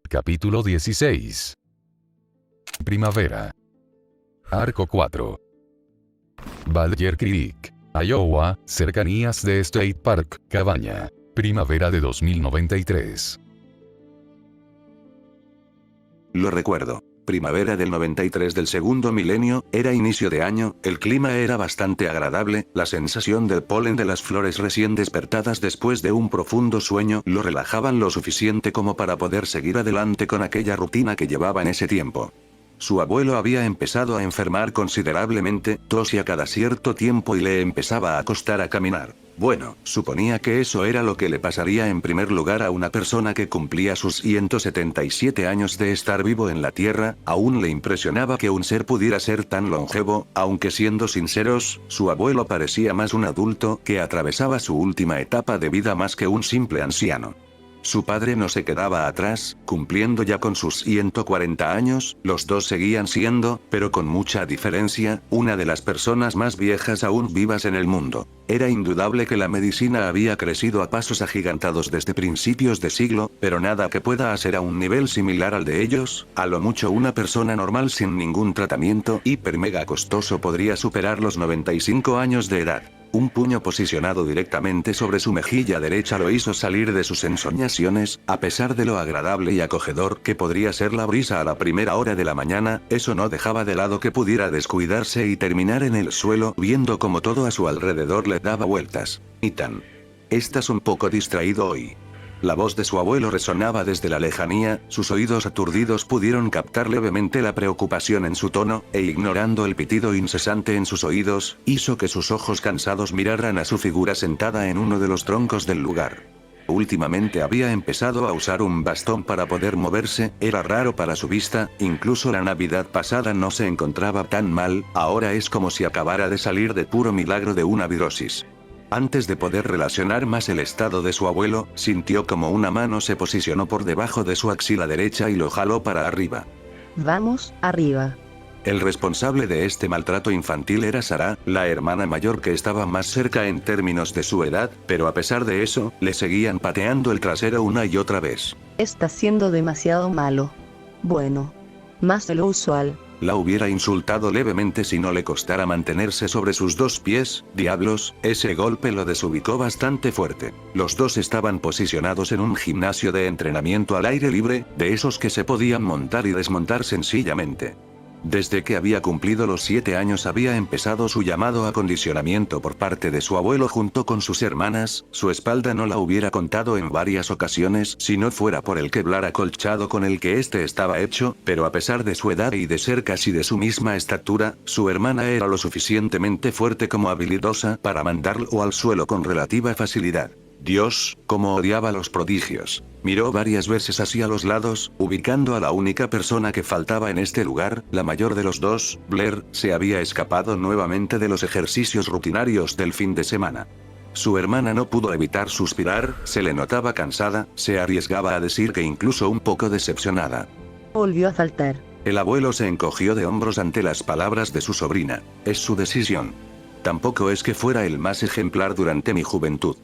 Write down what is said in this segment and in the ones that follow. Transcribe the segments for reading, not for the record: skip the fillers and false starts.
Capítulo 16. Primavera. Arco 4. Badger Creek, Iowa, cercanías de State Park, Cabaña. Primavera de 2093. Lo recuerdo. Primavera del 93 del segundo milenio, era inicio de año, el clima era bastante agradable, la sensación del polen de las flores recién despertadas después de un profundo sueño lo relajaban lo suficiente como para poder seguir adelante con aquella rutina que llevaba en ese tiempo. Su abuelo había empezado a enfermar considerablemente, tosía cada cierto tiempo y le empezaba a costar a caminar. Bueno, suponía que eso era lo que le pasaría en primer lugar a una persona que cumplía sus 177 años de estar vivo en la Tierra. Aún le impresionaba que un ser pudiera ser tan longevo, aunque siendo sinceros, su abuelo parecía más un adulto que atravesaba su última etapa de vida más que un simple anciano. Su padre no se quedaba atrás, cumpliendo ya con sus 140 años, los dos seguían siendo, pero con mucha diferencia, una de las personas más viejas aún vivas en el mundo. Era indudable que la medicina había crecido a pasos agigantados desde principios de siglo, pero nada que pueda hacer a un nivel similar al de ellos. A lo mucho una persona normal sin ningún tratamiento hiper mega costoso podría superar los 95 años de edad. Un puño posicionado directamente sobre su mejilla derecha lo hizo salir de sus ensoñaciones, a pesar de lo agradable y acogedor que podría ser la brisa a la primera hora de la mañana, eso no dejaba de lado que pudiera descuidarse y terminar en el suelo, viendo como todo a su alrededor le daba vueltas. Ethan. Estás un poco distraído hoy. La voz de su abuelo resonaba desde la lejanía, sus oídos aturdidos pudieron captar levemente la preocupación en su tono, e ignorando el pitido incesante en sus oídos, hizo que sus ojos cansados miraran a su figura sentada en uno de los troncos del lugar. Últimamente había empezado a usar un bastón para poder moverse, era raro para su vista, incluso la Navidad pasada no se encontraba tan mal, ahora es como si acabara de salir de puro milagro de una virosis. Antes de poder relacionar más el estado de su abuelo, sintió como una mano se posicionó por debajo de su axila derecha y lo jaló para arriba. Vamos, arriba. El responsable de este maltrato infantil era Sarah, la hermana mayor que estaba más cerca en términos de su edad, pero a pesar de eso, le seguían pateando el trasero una y otra vez. Está siendo demasiado malo. Bueno, más de lo usual. La hubiera insultado levemente si no le costara mantenerse sobre sus dos pies. Diablos, ese golpe lo desubicó bastante fuerte. Los dos estaban posicionados en un gimnasio de entrenamiento al aire libre, de esos que se podían montar y desmontar sencillamente. Desde que había cumplido los 7 años había empezado su llamado acondicionamiento por parte de su abuelo junto con sus hermanas, su espalda no la hubiera contado en varias ocasiones si no fuera por el Kevlar acolchado con el que este estaba hecho, pero a pesar de su edad y de ser casi de su misma estatura, su hermana era lo suficientemente fuerte como habilidosa para mandarlo al suelo con relativa facilidad. Dios, cómo odiaba los prodigios. Miró varias veces hacia los lados, ubicando a la única persona que faltaba en este lugar, la mayor de los dos, Blair, se había escapado nuevamente de los ejercicios rutinarios del fin de semana. Su hermana no pudo evitar suspirar, se le notaba cansada, se arriesgaba a decir que incluso un poco decepcionada. Volvió a faltar. El abuelo se encogió de hombros ante las palabras de su sobrina. Es su decisión. Tampoco es que fuera el más ejemplar durante mi juventud.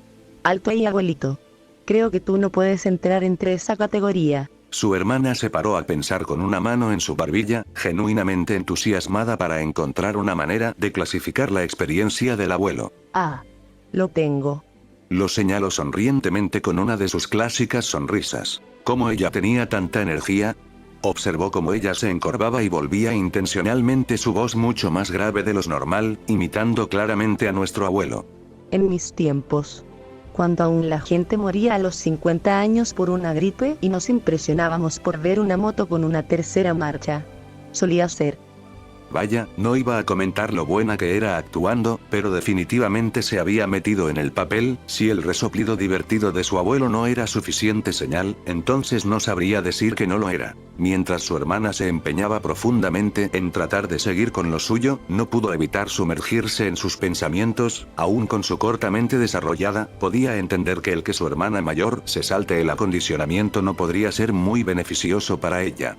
Alto ahí, abuelito. Creo que tú no puedes entrar entre esa categoría. Su hermana se paró a pensar con una mano en su barbilla, genuinamente entusiasmada para encontrar una manera de clasificar la experiencia del abuelo. Ah, lo tengo. Lo señaló sonrientemente con una de sus clásicas sonrisas. ¿Cómo ella tenía tanta energía? Observó cómo ella se encorvaba y volvía intencionalmente su voz mucho más grave de lo normal, imitando claramente a nuestro abuelo. En mis tiempos, cuando aún la gente moría a los 50 años por una gripe y nos impresionábamos por ver una moto con una tercera marcha, solía ser Vaya, no iba a comentar lo buena que era actuando, pero definitivamente se había metido en el papel. Si el resoplido divertido de su abuelo no era suficiente señal, entonces no sabría decir que no lo era. Mientras su hermana se empeñaba profundamente en tratar de seguir con lo suyo, no pudo evitar sumergirse en sus pensamientos. Aún con su corta mente desarrollada, podía entender que el que su hermana mayor se salte el acondicionamiento no podría ser muy beneficioso para ella.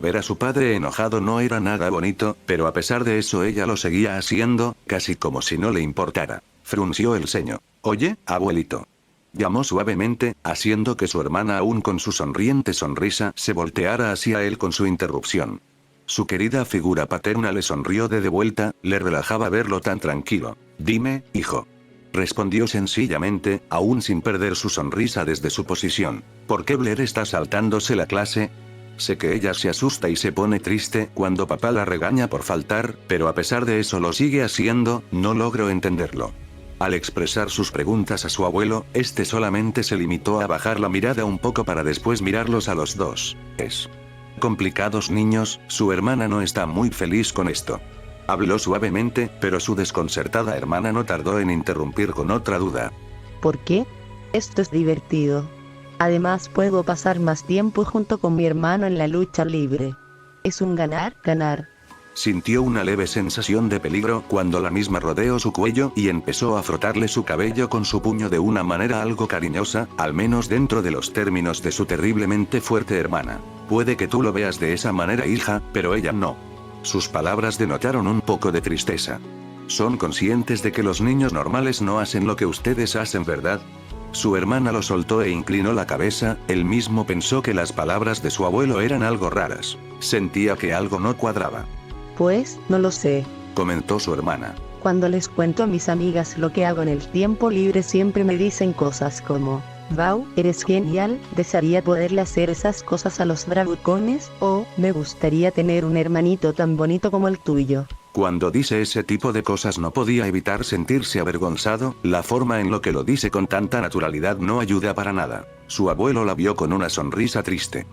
Ver a su padre enojado no era nada bonito, pero a pesar de eso ella lo seguía haciendo, casi como si no le importara. Frunció el ceño. «Oye, abuelito». Llamó suavemente, haciendo que su hermana aún con su sonriente sonrisa se volteara hacia él con su interrupción. Su querida figura paterna le sonrió de vuelta, le relajaba verlo tan tranquilo. «Dime, hijo». Respondió sencillamente, aún sin perder su sonrisa desde su posición. «¿Por qué Blair está saltándose la clase?» Sé que ella se asusta y se pone triste cuando papá la regaña por faltar, pero a pesar de eso lo sigue haciendo. No logro entenderlo. Al expresar sus preguntas a su abuelo, este solamente se limitó a bajar la mirada un poco para después mirarlos a los dos. «Es complicados, niños, su hermana no está muy feliz con esto». Habló suavemente, pero su desconcertada hermana no tardó en interrumpir con otra duda. ¿Por qué? Esto es divertido. Además puedo pasar más tiempo junto con mi hermano en la lucha libre. Es un ganar. Sintió una leve sensación de peligro cuando la misma rodeó su cuello y empezó a frotarle su cabello con su puño de una manera algo cariñosa, al menos dentro de los términos de su terriblemente fuerte hermana. Puede que tú lo veas de esa manera, hija, pero ella no. Sus palabras denotaron un poco de tristeza. Son conscientes de que los niños normales no hacen lo que ustedes hacen, ¿verdad? Su hermana lo soltó e inclinó la cabeza. Él mismo pensó que las palabras de su abuelo eran algo raras. Sentía que algo no cuadraba. Pues, no lo sé. Comentó su hermana. Cuando les cuento a mis amigas lo que hago en el tiempo libre siempre me dicen cosas como: «Wow, eres genial, desearía poderle hacer esas cosas a los bravucones», o «Me gustaría tener un hermanito tan bonito como el tuyo». Cuando dice ese tipo de cosas no podía evitar sentirse avergonzado. La forma en lo que lo dice con tanta naturalidad no ayuda para nada. Su abuelo la vio con una sonrisa triste.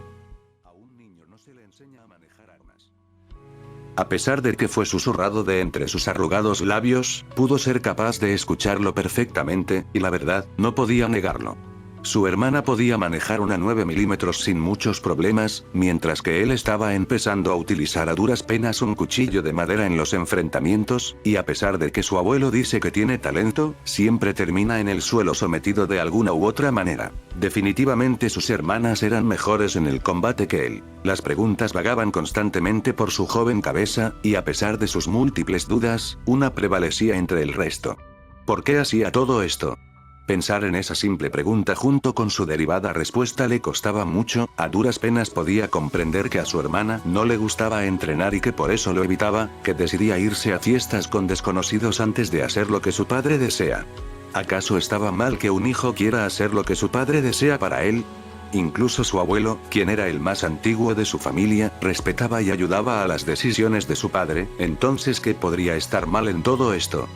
A un niño no se le enseña a manejar armas. A pesar de que fue susurrado de entre sus arrugados labios, pudo ser capaz de escucharlo perfectamente, y la verdad, no podía negarlo. Su hermana podía manejar una 9 milímetros sin muchos problemas, mientras que él estaba empezando a utilizar a duras penas un cuchillo de madera en los enfrentamientos, y a pesar de que su abuelo dice que tiene talento, siempre termina en el suelo sometido de alguna u otra manera. Definitivamente sus hermanas eran mejores en el combate que él. Las preguntas vagaban constantemente por su joven cabeza, y a pesar de sus múltiples dudas, una prevalecía entre el resto. ¿Por qué hacía todo esto? Pensar en esa simple pregunta junto con su derivada respuesta le costaba mucho. A duras penas podía comprender que a su hermana no le gustaba entrenar y que por eso lo evitaba, que decidía irse a fiestas con desconocidos antes de hacer lo que su padre desea. ¿Acaso estaba mal que un hijo quiera hacer lo que su padre desea para él? Incluso su abuelo, quien era el más antiguo de su familia, respetaba y ayudaba a las decisiones de su padre. Entonces, ¿qué podría estar mal en todo esto?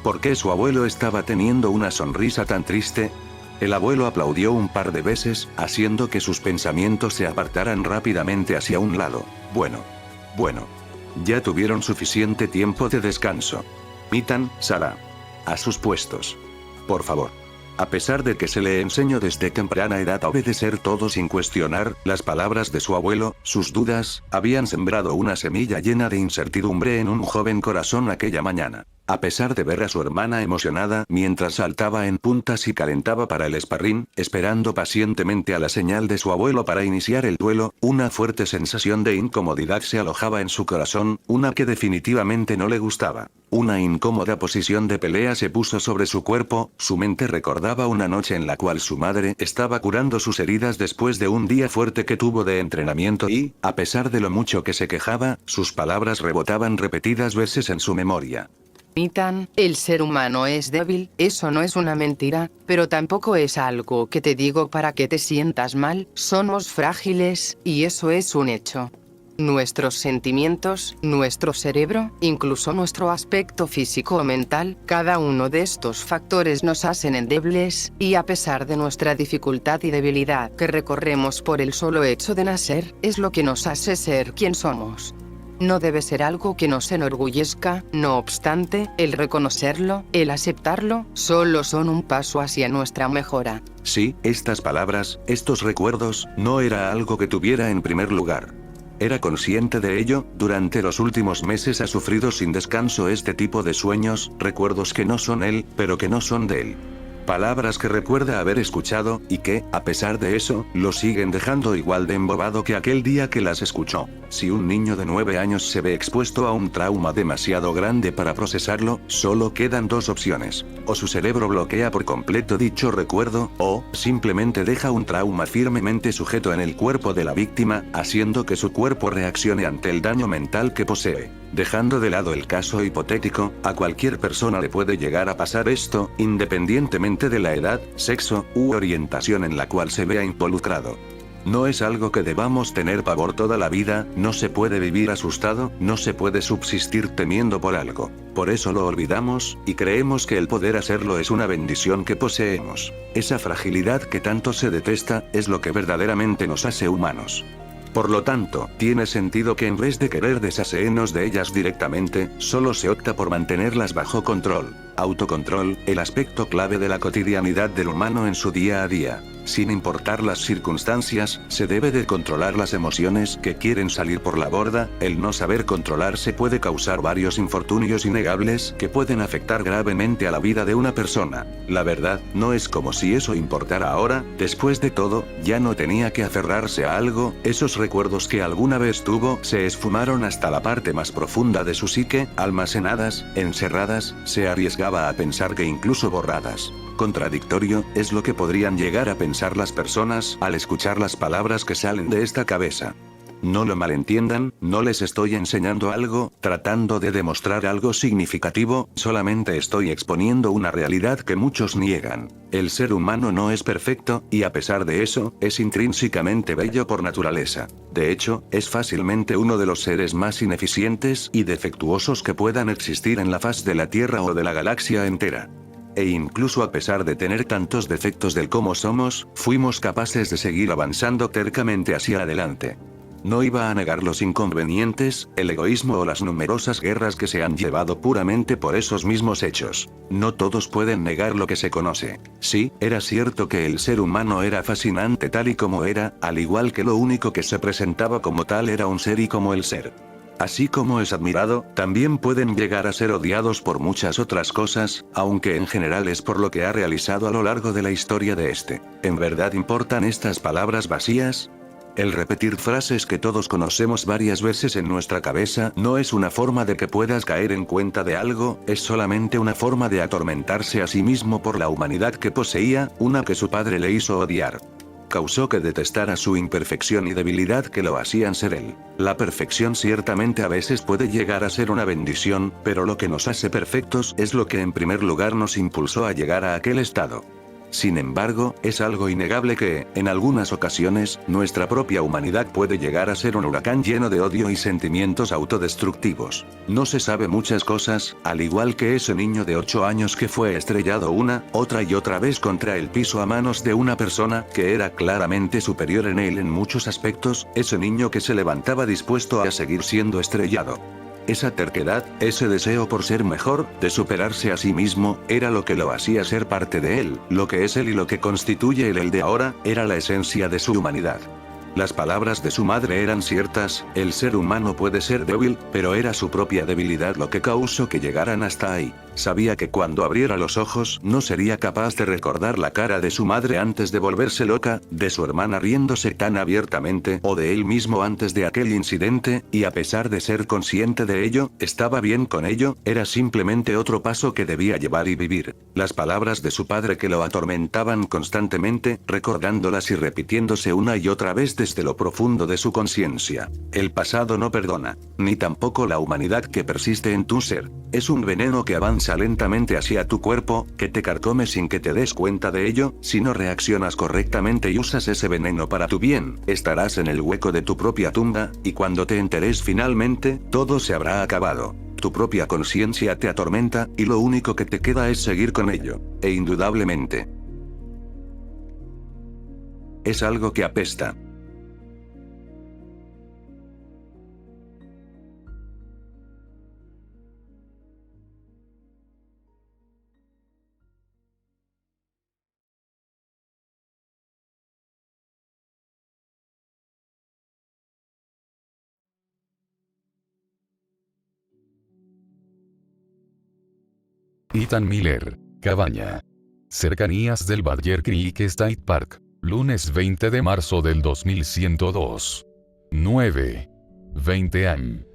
¿Por qué su abuelo estaba teniendo una sonrisa tan triste? El abuelo aplaudió un par de veces, haciendo que sus pensamientos se apartaran rápidamente hacia un lado. Bueno. Ya tuvieron suficiente tiempo de descanso. Mitan, Sara. A sus puestos. Por favor. A pesar de que se le enseñó desde temprana edad a obedecer todo sin cuestionar, las palabras de su abuelo, sus dudas, habían sembrado una semilla llena de incertidumbre en un joven corazón aquella mañana. A pesar de ver a su hermana emocionada mientras saltaba en puntas y calentaba para el sparring, esperando pacientemente a la señal de su abuelo para iniciar el duelo, una fuerte sensación de incomodidad se alojaba en su corazón, una que definitivamente no le gustaba. Una incómoda posición de pelea se puso sobre su cuerpo. Su mente recordaba una noche en la cual su madre estaba curando sus heridas después de un día fuerte que tuvo de entrenamiento y, a pesar de lo mucho que se quejaba, sus palabras rebotaban repetidas veces en su memoria. Ethan, el ser humano es débil, eso no es una mentira, pero tampoco es algo que te digo para que te sientas mal. Somos frágiles, y eso es un hecho. Nuestros sentimientos, nuestro cerebro, incluso nuestro aspecto físico o mental, cada uno de estos factores nos hacen endebles, y a pesar de nuestra dificultad y debilidad que recorremos por el solo hecho de nacer, es lo que nos hace ser quien somos. no debe ser algo que nos enorgullezca. No obstante, el reconocerlo, el aceptarlo, solo son un paso hacia nuestra mejora. Sí, estas palabras, estos recuerdos, no era algo que tuviera en primer lugar. Era consciente de ello, durante los últimos meses ha sufrido sin descanso este tipo de sueños, recuerdos que no son él, pero que no son de él. Palabras que recuerda haber escuchado, y que, a pesar de eso, lo siguen dejando igual de embobado que aquel día que las escuchó. Si un niño de 9 años se ve expuesto a un trauma demasiado grande para procesarlo, solo quedan dos opciones. O su cerebro bloquea por completo dicho recuerdo, o, simplemente deja un trauma firmemente sujeto en el cuerpo de la víctima, haciendo que su cuerpo reaccione ante el daño mental que posee. Dejando de lado el caso hipotético, a cualquier persona le puede llegar a pasar esto, independientemente de la edad, sexo, u orientación en la cual se vea involucrado. No es algo que debamos tener pavor toda la vida, no se puede vivir asustado, no se puede subsistir temiendo por algo. Por eso lo olvidamos, y creemos que el poder hacerlo es una bendición que poseemos. Esa fragilidad que tanto se detesta, es lo que verdaderamente nos hace humanos. Por lo tanto, tiene sentido que en vez de querer deshacernos de ellas directamente, solo se opta por mantenerlas bajo control. Autocontrol, el aspecto clave de la cotidianidad del humano en su día a día. Sin importar las circunstancias, se debe de controlar las emociones que quieren salir por la borda. El no saber controlarse puede causar varios infortunios innegables que pueden afectar gravemente a la vida de una persona. La verdad, no es como si eso importara ahora. Después de todo, ya no tenía que aferrarse a algo. Esos recuerdos que alguna vez tuvo se esfumaron hasta la parte más profunda de su psique, almacenadas, encerradas, se arriesgaba a pensar que incluso borradas. Contradictorio, es lo que podrían llegar a pensar las personas al escuchar las palabras que salen de esta cabeza. No lo malentiendan, no les estoy enseñando algo, tratando de demostrar algo significativo, solamente estoy exponiendo una realidad que muchos niegan. El ser humano no es perfecto, y a pesar de eso, es intrínsecamente bello por naturaleza. De hecho, es fácilmente uno de los seres más ineficientes y defectuosos que puedan existir en la faz de la Tierra o de la galaxia entera. E incluso a pesar de tener tantos defectos del cómo somos, fuimos capaces de seguir avanzando tercamente hacia adelante. No iba a negar los inconvenientes, el egoísmo o las numerosas guerras que se han llevado puramente por esos mismos hechos. No todos pueden negar lo que se conoce. Sí, era cierto que el ser humano era fascinante tal y como era, al igual que lo único que se presentaba como tal era un ser y como el ser. Así como es admirado, también pueden llegar a ser odiados por muchas otras cosas, aunque en general es por lo que ha realizado a lo largo de la historia de este. ¿En verdad importan estas palabras vacías? El repetir frases que todos conocemos varias veces en nuestra cabeza no es una forma de que puedas caer en cuenta de algo, es solamente una forma de atormentarse a sí mismo por la humanidad que poseía, una que su padre le hizo odiar. Causó que detestara su imperfección y debilidad que lo hacían ser él. La perfección ciertamente a veces puede llegar a ser una bendición, pero lo que nos hace perfectos es lo que en primer lugar nos impulsó a llegar a aquel estado. Sin embargo, es algo innegable que, en algunas ocasiones, nuestra propia humanidad puede llegar a ser un huracán lleno de odio y sentimientos autodestructivos. No se sabe muchas cosas, al igual que ese niño de 8 años que fue estrellado una, otra y otra vez contra el piso a manos de una persona que era claramente superior en él en muchos aspectos, ese niño que se levantaba dispuesto a seguir siendo estrellado. Esa terquedad, ese deseo por ser mejor, de superarse a sí mismo, era lo que lo hacía ser parte de él, lo que es él y lo que constituye el él de ahora, era la esencia de su humanidad. Las palabras de su madre eran ciertas, el ser humano puede ser débil, pero era su propia debilidad lo que causó que llegaran hasta ahí. Sabía que cuando abriera los ojos no sería capaz de recordar la cara de su madre antes de volverse loca, de su hermana riéndose tan abiertamente o de él mismo antes de aquel incidente, y a pesar de ser consciente de ello, estaba bien con ello, era simplemente otro paso que debía llevar y vivir. Las palabras de su padre que lo atormentaban constantemente, recordándolas y repitiéndose una y otra vez desde lo profundo de su conciencia. El pasado no perdona, ni tampoco la humanidad que persiste en tu ser. Es un veneno que avanza lentamente hacia tu cuerpo, que te carcome sin que te des cuenta de ello. Si no reaccionas correctamente y usas ese veneno para tu bien, estarás en el hueco de tu propia tumba, y cuando te enteres finalmente, todo se habrá acabado. Tu propia conciencia te atormenta, y lo único que te queda es seguir con ello. E indudablemente, es algo que apesta. Ethan Miller, cabaña. Cercanías del Badger Creek State Park. Lunes 20 de marzo del 2102. 9:20 am.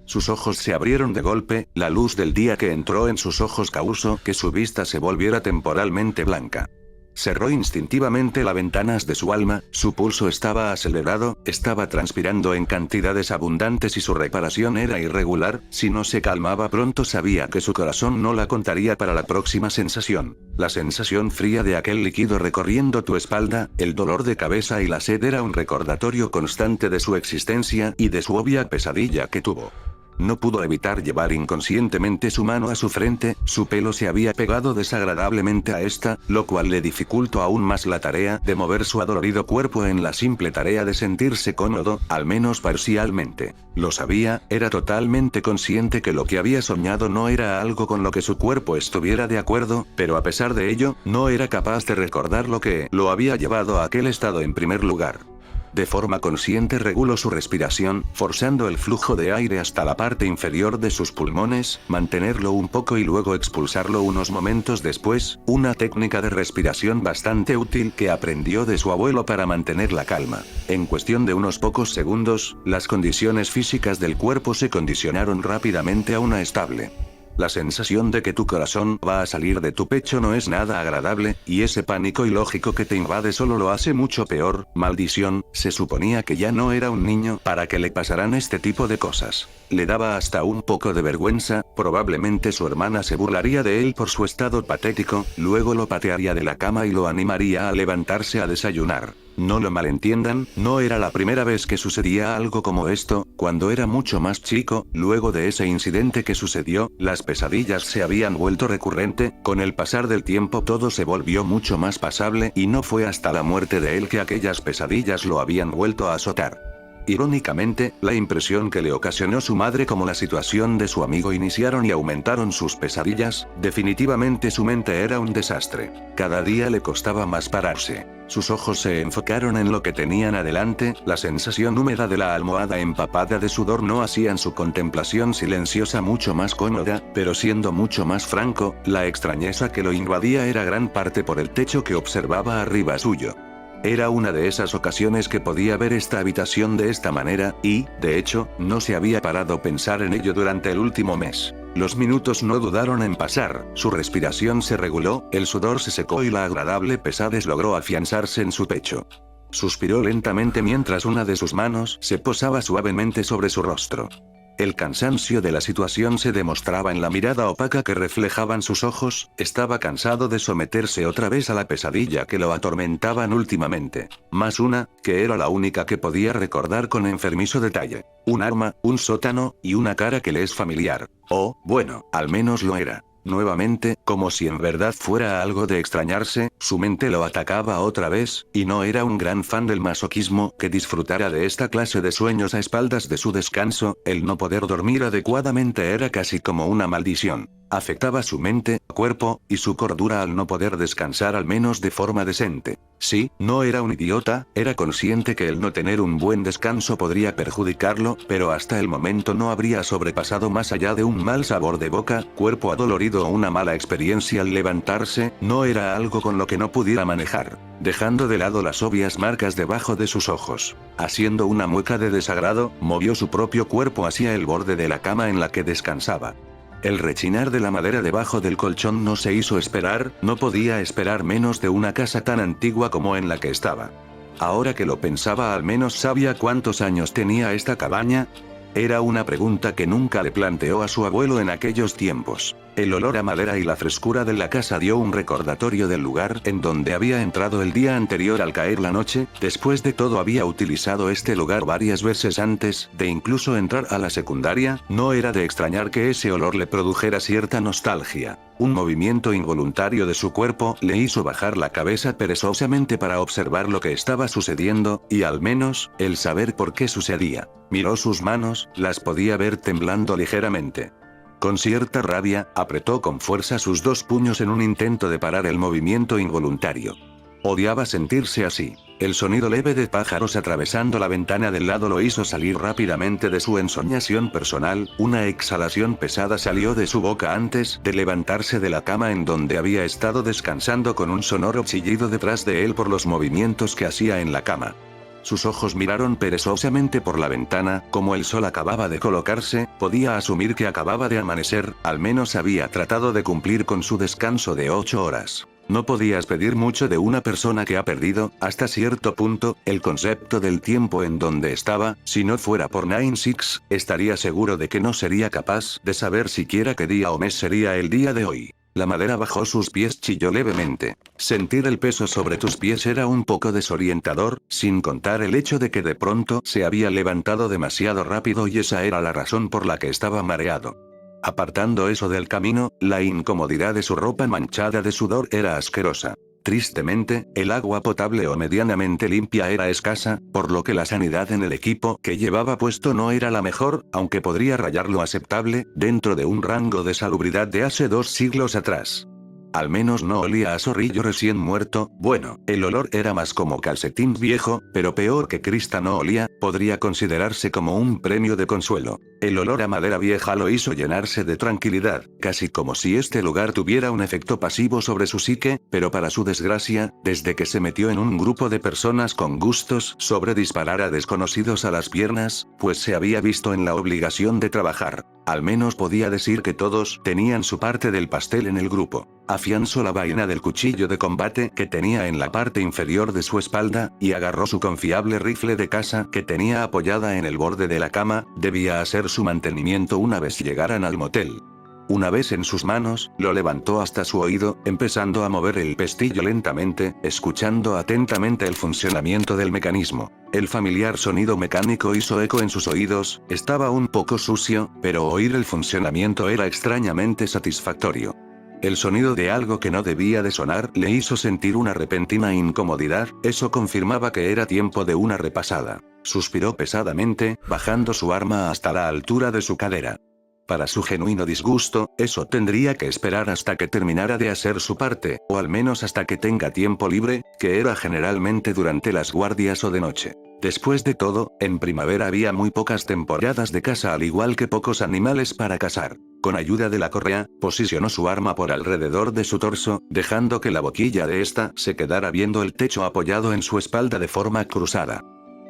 Sus ojos se abrieron de golpe, la luz del día que entró en sus ojos causó que su vista se volviera temporalmente blanca. Cerró instintivamente las ventanas de su alma, su pulso estaba acelerado, estaba transpirando en cantidades abundantes y su reparación era irregular, si no se calmaba pronto sabía que su corazón no la contaría para la próxima sensación. La sensación fría de aquel líquido recorriendo tu espalda, el dolor de cabeza y la sed era un recordatorio constante de su existencia y de su obvia pesadilla que tuvo. No pudo evitar llevar inconscientemente su mano a su frente, su pelo se había pegado desagradablemente a esta, lo cual le dificultó aún más la tarea de mover su adolorido cuerpo en la simple tarea de sentirse cómodo, al menos parcialmente. Lo sabía, era totalmente consciente que lo que había soñado no era algo con lo que su cuerpo estuviera de acuerdo, pero a pesar de ello, no era capaz de recordar lo que lo había llevado a aquel estado en primer lugar. De forma consciente reguló su respiración, forzando el flujo de aire hasta la parte inferior de sus pulmones, mantenerlo un poco y luego expulsarlo unos momentos después, una técnica de respiración bastante útil que aprendió de su abuelo para mantener la calma. En cuestión de unos pocos segundos, las condiciones físicas del cuerpo se condicionaron rápidamente a una estable. La sensación de que tu corazón va a salir de tu pecho no es nada agradable, y ese pánico ilógico que te invade solo lo hace mucho peor. Maldición, se suponía que ya no era un niño para que le pasaran este tipo de cosas. Le daba hasta un poco de vergüenza, probablemente su hermana se burlaría de él por su estado patético, luego lo patearía de la cama y lo animaría a levantarse a desayunar. No lo malentiendan, no era la primera vez que sucedía algo como esto, cuando era mucho más chico, luego de ese incidente que sucedió, las pesadillas se habían vuelto recurrente, con el pasar del tiempo todo se volvió mucho más pasable y no fue hasta la muerte de él que aquellas pesadillas lo habían vuelto a azotar. Irónicamente, la impresión que le ocasionó su madre como la situación de su amigo iniciaron y aumentaron sus pesadillas, definitivamente su mente era un desastre. Cada día le costaba más pararse. Sus ojos se enfocaron en lo que tenían adelante, la sensación húmeda de la almohada empapada de sudor no hacían su contemplación silenciosa mucho más cómoda, pero siendo mucho más franco, la extrañeza que lo invadía era gran parte por el techo que observaba arriba suyo. Era una de esas ocasiones que podía ver esta habitación de esta manera, y, de hecho, no se había parado a pensar en ello durante el último mes. Los minutos no dudaron en pasar, su respiración se reguló, el sudor se secó y la agradable pesadez logró afianzarse en su pecho. Suspiró lentamente mientras una de sus manos se posaba suavemente sobre su rostro. El cansancio de la situación se demostraba en la mirada opaca que reflejaban sus ojos, estaba cansado de someterse otra vez a la pesadilla que lo atormentaban últimamente. Más una, que era la única que podía recordar con enfermizo detalle. Un arma, un sótano, y una cara que le es familiar. O, bueno, al menos lo era. Nuevamente, como si en verdad fuera algo de extrañarse, su mente lo atacaba otra vez, y no era un gran fan del masoquismo que disfrutara de esta clase de sueños a espaldas de su descanso, el no poder dormir adecuadamente era casi como una maldición. Afectaba su mente, cuerpo, y su cordura al no poder descansar al menos de forma decente. Sí, no era un idiota, era consciente que el no tener un buen descanso podría perjudicarlo, pero hasta el momento no habría sobrepasado más allá de un mal sabor de boca, cuerpo adolorido o una mala experiencia al levantarse, no era algo con lo que no pudiera manejar. Dejando de lado las obvias marcas debajo de sus ojos. Haciendo una mueca de desagrado, movió su propio cuerpo hacia el borde de la cama en la que descansaba. El rechinar de la madera debajo del colchón no se hizo esperar, no podía esperar menos de una casa tan antigua como en la que estaba. Ahora que lo pensaba al menos sabía cuántos años tenía esta cabaña. Era una pregunta que nunca le planteó a su abuelo en aquellos tiempos. El olor a madera y la frescura de la casa dio un recordatorio del lugar en donde había entrado el día anterior al caer la noche, después de todo había utilizado este lugar varias veces antes de incluso entrar a la secundaria, no era de extrañar que ese olor le produjera cierta nostalgia. Un movimiento involuntario de su cuerpo le hizo bajar la cabeza perezosamente para observar lo que estaba sucediendo, y al menos, el saber por qué sucedía. Miró sus manos, las podía ver temblando ligeramente. Con cierta rabia, apretó con fuerza sus dos puños en un intento de parar el movimiento involuntario. Odiaba sentirse así. El sonido leve de pájaros atravesando la ventana del lado lo hizo salir rápidamente de su ensoñación personal, una exhalación pesada salió de su boca antes de levantarse de la cama en donde había estado descansando con un sonoro chillido detrás de él por los movimientos que hacía en la cama. Sus ojos miraron perezosamente por la ventana, como el sol acababa de colocarse, podía asumir que acababa de amanecer, al menos había tratado de cumplir con su descanso de 8 horas. No podías pedir mucho de una persona que ha perdido, hasta cierto punto, el concepto del tiempo en donde estaba. Si no fuera por 9-6, estaría seguro de que no sería capaz de saber siquiera qué día o mes sería el día de hoy. La madera bajo sus pies chilló levemente. Sentir el peso sobre tus pies era un poco desorientador, sin contar el hecho de que de pronto se había levantado demasiado rápido y esa era la razón por la que estaba mareado. Apartando eso del camino, la incomodidad de su ropa manchada de sudor era asquerosa. Tristemente, el agua potable o medianamente limpia era escasa, por lo que la sanidad en el equipo que llevaba puesto no era la mejor, aunque podría rayar lo aceptable, dentro de un rango de salubridad de hace 2 siglos atrás. Al menos no olía a zorrillo recién muerto. Bueno, el olor era más como calcetín viejo, pero peor que Krista no olía, podría considerarse como un premio de consuelo. El olor a madera vieja lo hizo llenarse de tranquilidad, casi como si este lugar tuviera un efecto pasivo sobre su psique, pero para su desgracia, desde que se metió en un grupo de personas con gustos sobre disparar a desconocidos a las piernas, pues se había visto en la obligación de trabajar. Al menos podía decir que todos tenían su parte del pastel en el grupo. Afianzó la vaina del cuchillo de combate que tenía en la parte inferior de su espalda, y agarró su confiable rifle de caza que tenía apoyada en el borde de la cama. Debía hacer su mantenimiento una vez llegaran al motel. Una vez en sus manos, lo levantó hasta su oído, empezando a mover el pestillo lentamente, escuchando atentamente el funcionamiento del mecanismo. El familiar sonido mecánico hizo eco en sus oídos. Estaba un poco sucio, pero oír el funcionamiento era extrañamente satisfactorio. El sonido de algo que no debía de sonar le hizo sentir una repentina incomodidad. Eso confirmaba que era tiempo de una repasada. Suspiró pesadamente, bajando su arma hasta la altura de su cadera. Para su genuino disgusto, eso tendría que esperar hasta que terminara de hacer su parte, o al menos hasta que tenga tiempo libre, que era generalmente durante las guardias o de noche. Después de todo, en primavera había muy pocas temporadas de caza al igual que pocos animales para cazar. Con ayuda de la correa, posicionó su arma por alrededor de su torso, dejando que la boquilla de esta se quedara viendo el techo apoyado en su espalda de forma cruzada.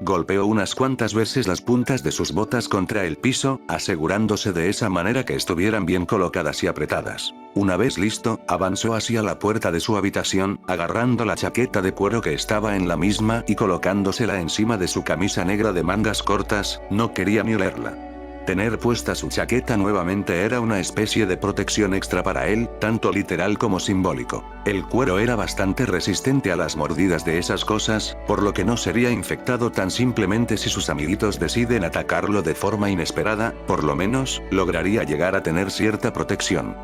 Golpeó unas cuantas veces las puntas de sus botas contra el piso, asegurándose de esa manera que estuvieran bien colocadas y apretadas. Una vez listo, avanzó hacia la puerta de su habitación, agarrando la chaqueta de cuero que estaba en la misma y colocándosela encima de su camisa negra de mangas cortas. No quería ni olerla. Tener puesta su chaqueta nuevamente era una especie de protección extra para él, tanto literal como simbólico. El cuero era bastante resistente a las mordidas de esas cosas, por lo que no sería infectado tan simplemente si sus amiguitos deciden atacarlo de forma inesperada. Por lo menos, lograría llegar a tener cierta protección.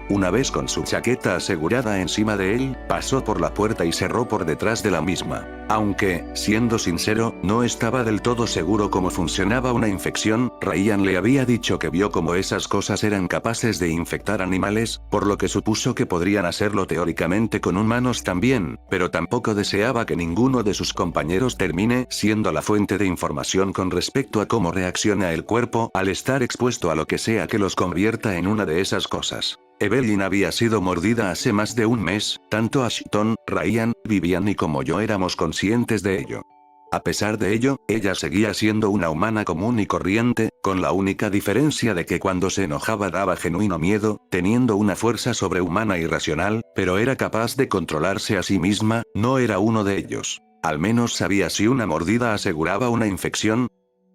Una vez con su chaqueta asegurada encima de él, pasó por la puerta y cerró por detrás de la misma. Aunque, siendo sincero, no estaba del todo seguro cómo funcionaba una infección. Ryan le había dicho que vio cómo esas cosas eran capaces de infectar animales, por lo que supuso que podrían hacerlo teóricamente con humanos también, pero tampoco deseaba que ninguno de sus compañeros termine siendo la fuente de información con respecto a cómo reacciona el cuerpo al estar expuesto a lo que sea que los convierta en una de esas cosas. Evelyn había sido mordida hace más de un mes. Tanto Ashton, Ryan, Vivian y como yo éramos conscientes de ello. A pesar de ello, ella seguía siendo una humana común y corriente, con la única diferencia de que cuando se enojaba daba genuino miedo, teniendo una fuerza sobrehumana y racional, pero era capaz de controlarse a sí misma. No era uno de ellos. Al menos sabía si una mordida aseguraba una infección.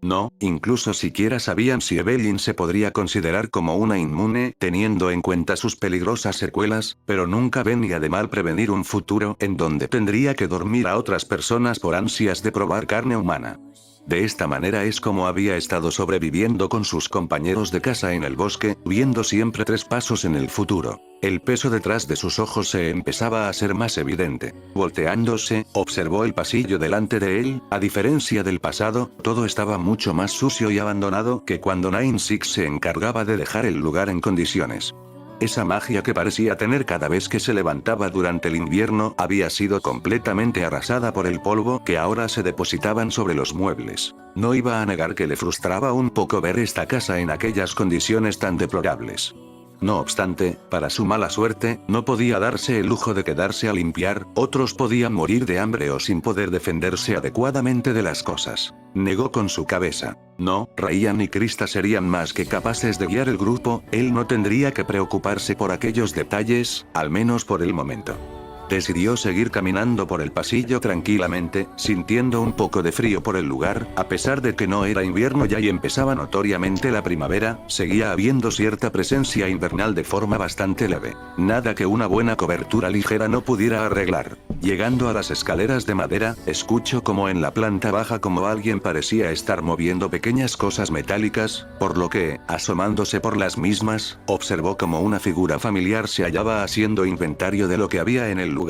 No, incluso siquiera sabían si Evelyn se podría considerar como una inmune, teniendo en cuenta sus peligrosas secuelas, pero nunca venía de mal prevenir un futuro en donde tendría que dormir a otras personas por ansias de probar carne humana. De esta manera es como había estado sobreviviendo con sus compañeros de caza en el bosque, viendo siempre 3 pasos en el futuro. El peso detrás de sus ojos se empezaba a hacer más evidente. Volteándose, observó el pasillo delante de él. A diferencia del pasado, todo estaba mucho más sucio y abandonado que cuando 9-6 se encargaba de dejar el lugar en condiciones. Esa magia que parecía tener cada vez que se levantaba durante el invierno había sido completamente arrasada por el polvo que ahora se depositaban sobre los muebles. No iba a negar que le frustraba un poco ver esta casa en aquellas condiciones tan deplorables. No obstante, para su mala suerte, no podía darse el lujo de quedarse a limpiar, otros podían morir de hambre o sin poder defenderse adecuadamente de las cosas. Negó con su cabeza. No, Ryan y Krista serían más que capaces de guiar el grupo, él no tendría que preocuparse por aquellos detalles, al menos por el momento. Decidió seguir caminando por el pasillo tranquilamente, sintiendo un poco de frío por el lugar, a pesar de que no era invierno ya y empezaba notoriamente la primavera, seguía habiendo cierta presencia invernal de forma bastante leve. Nada que una buena cobertura ligera no pudiera arreglar. Llegando a las escaleras de madera, escuchó como en la planta baja como alguien parecía estar moviendo pequeñas cosas metálicas, por lo que, asomándose por las mismas, observó como una figura familiar se hallaba haciendo inventario de lo que había en el lugar.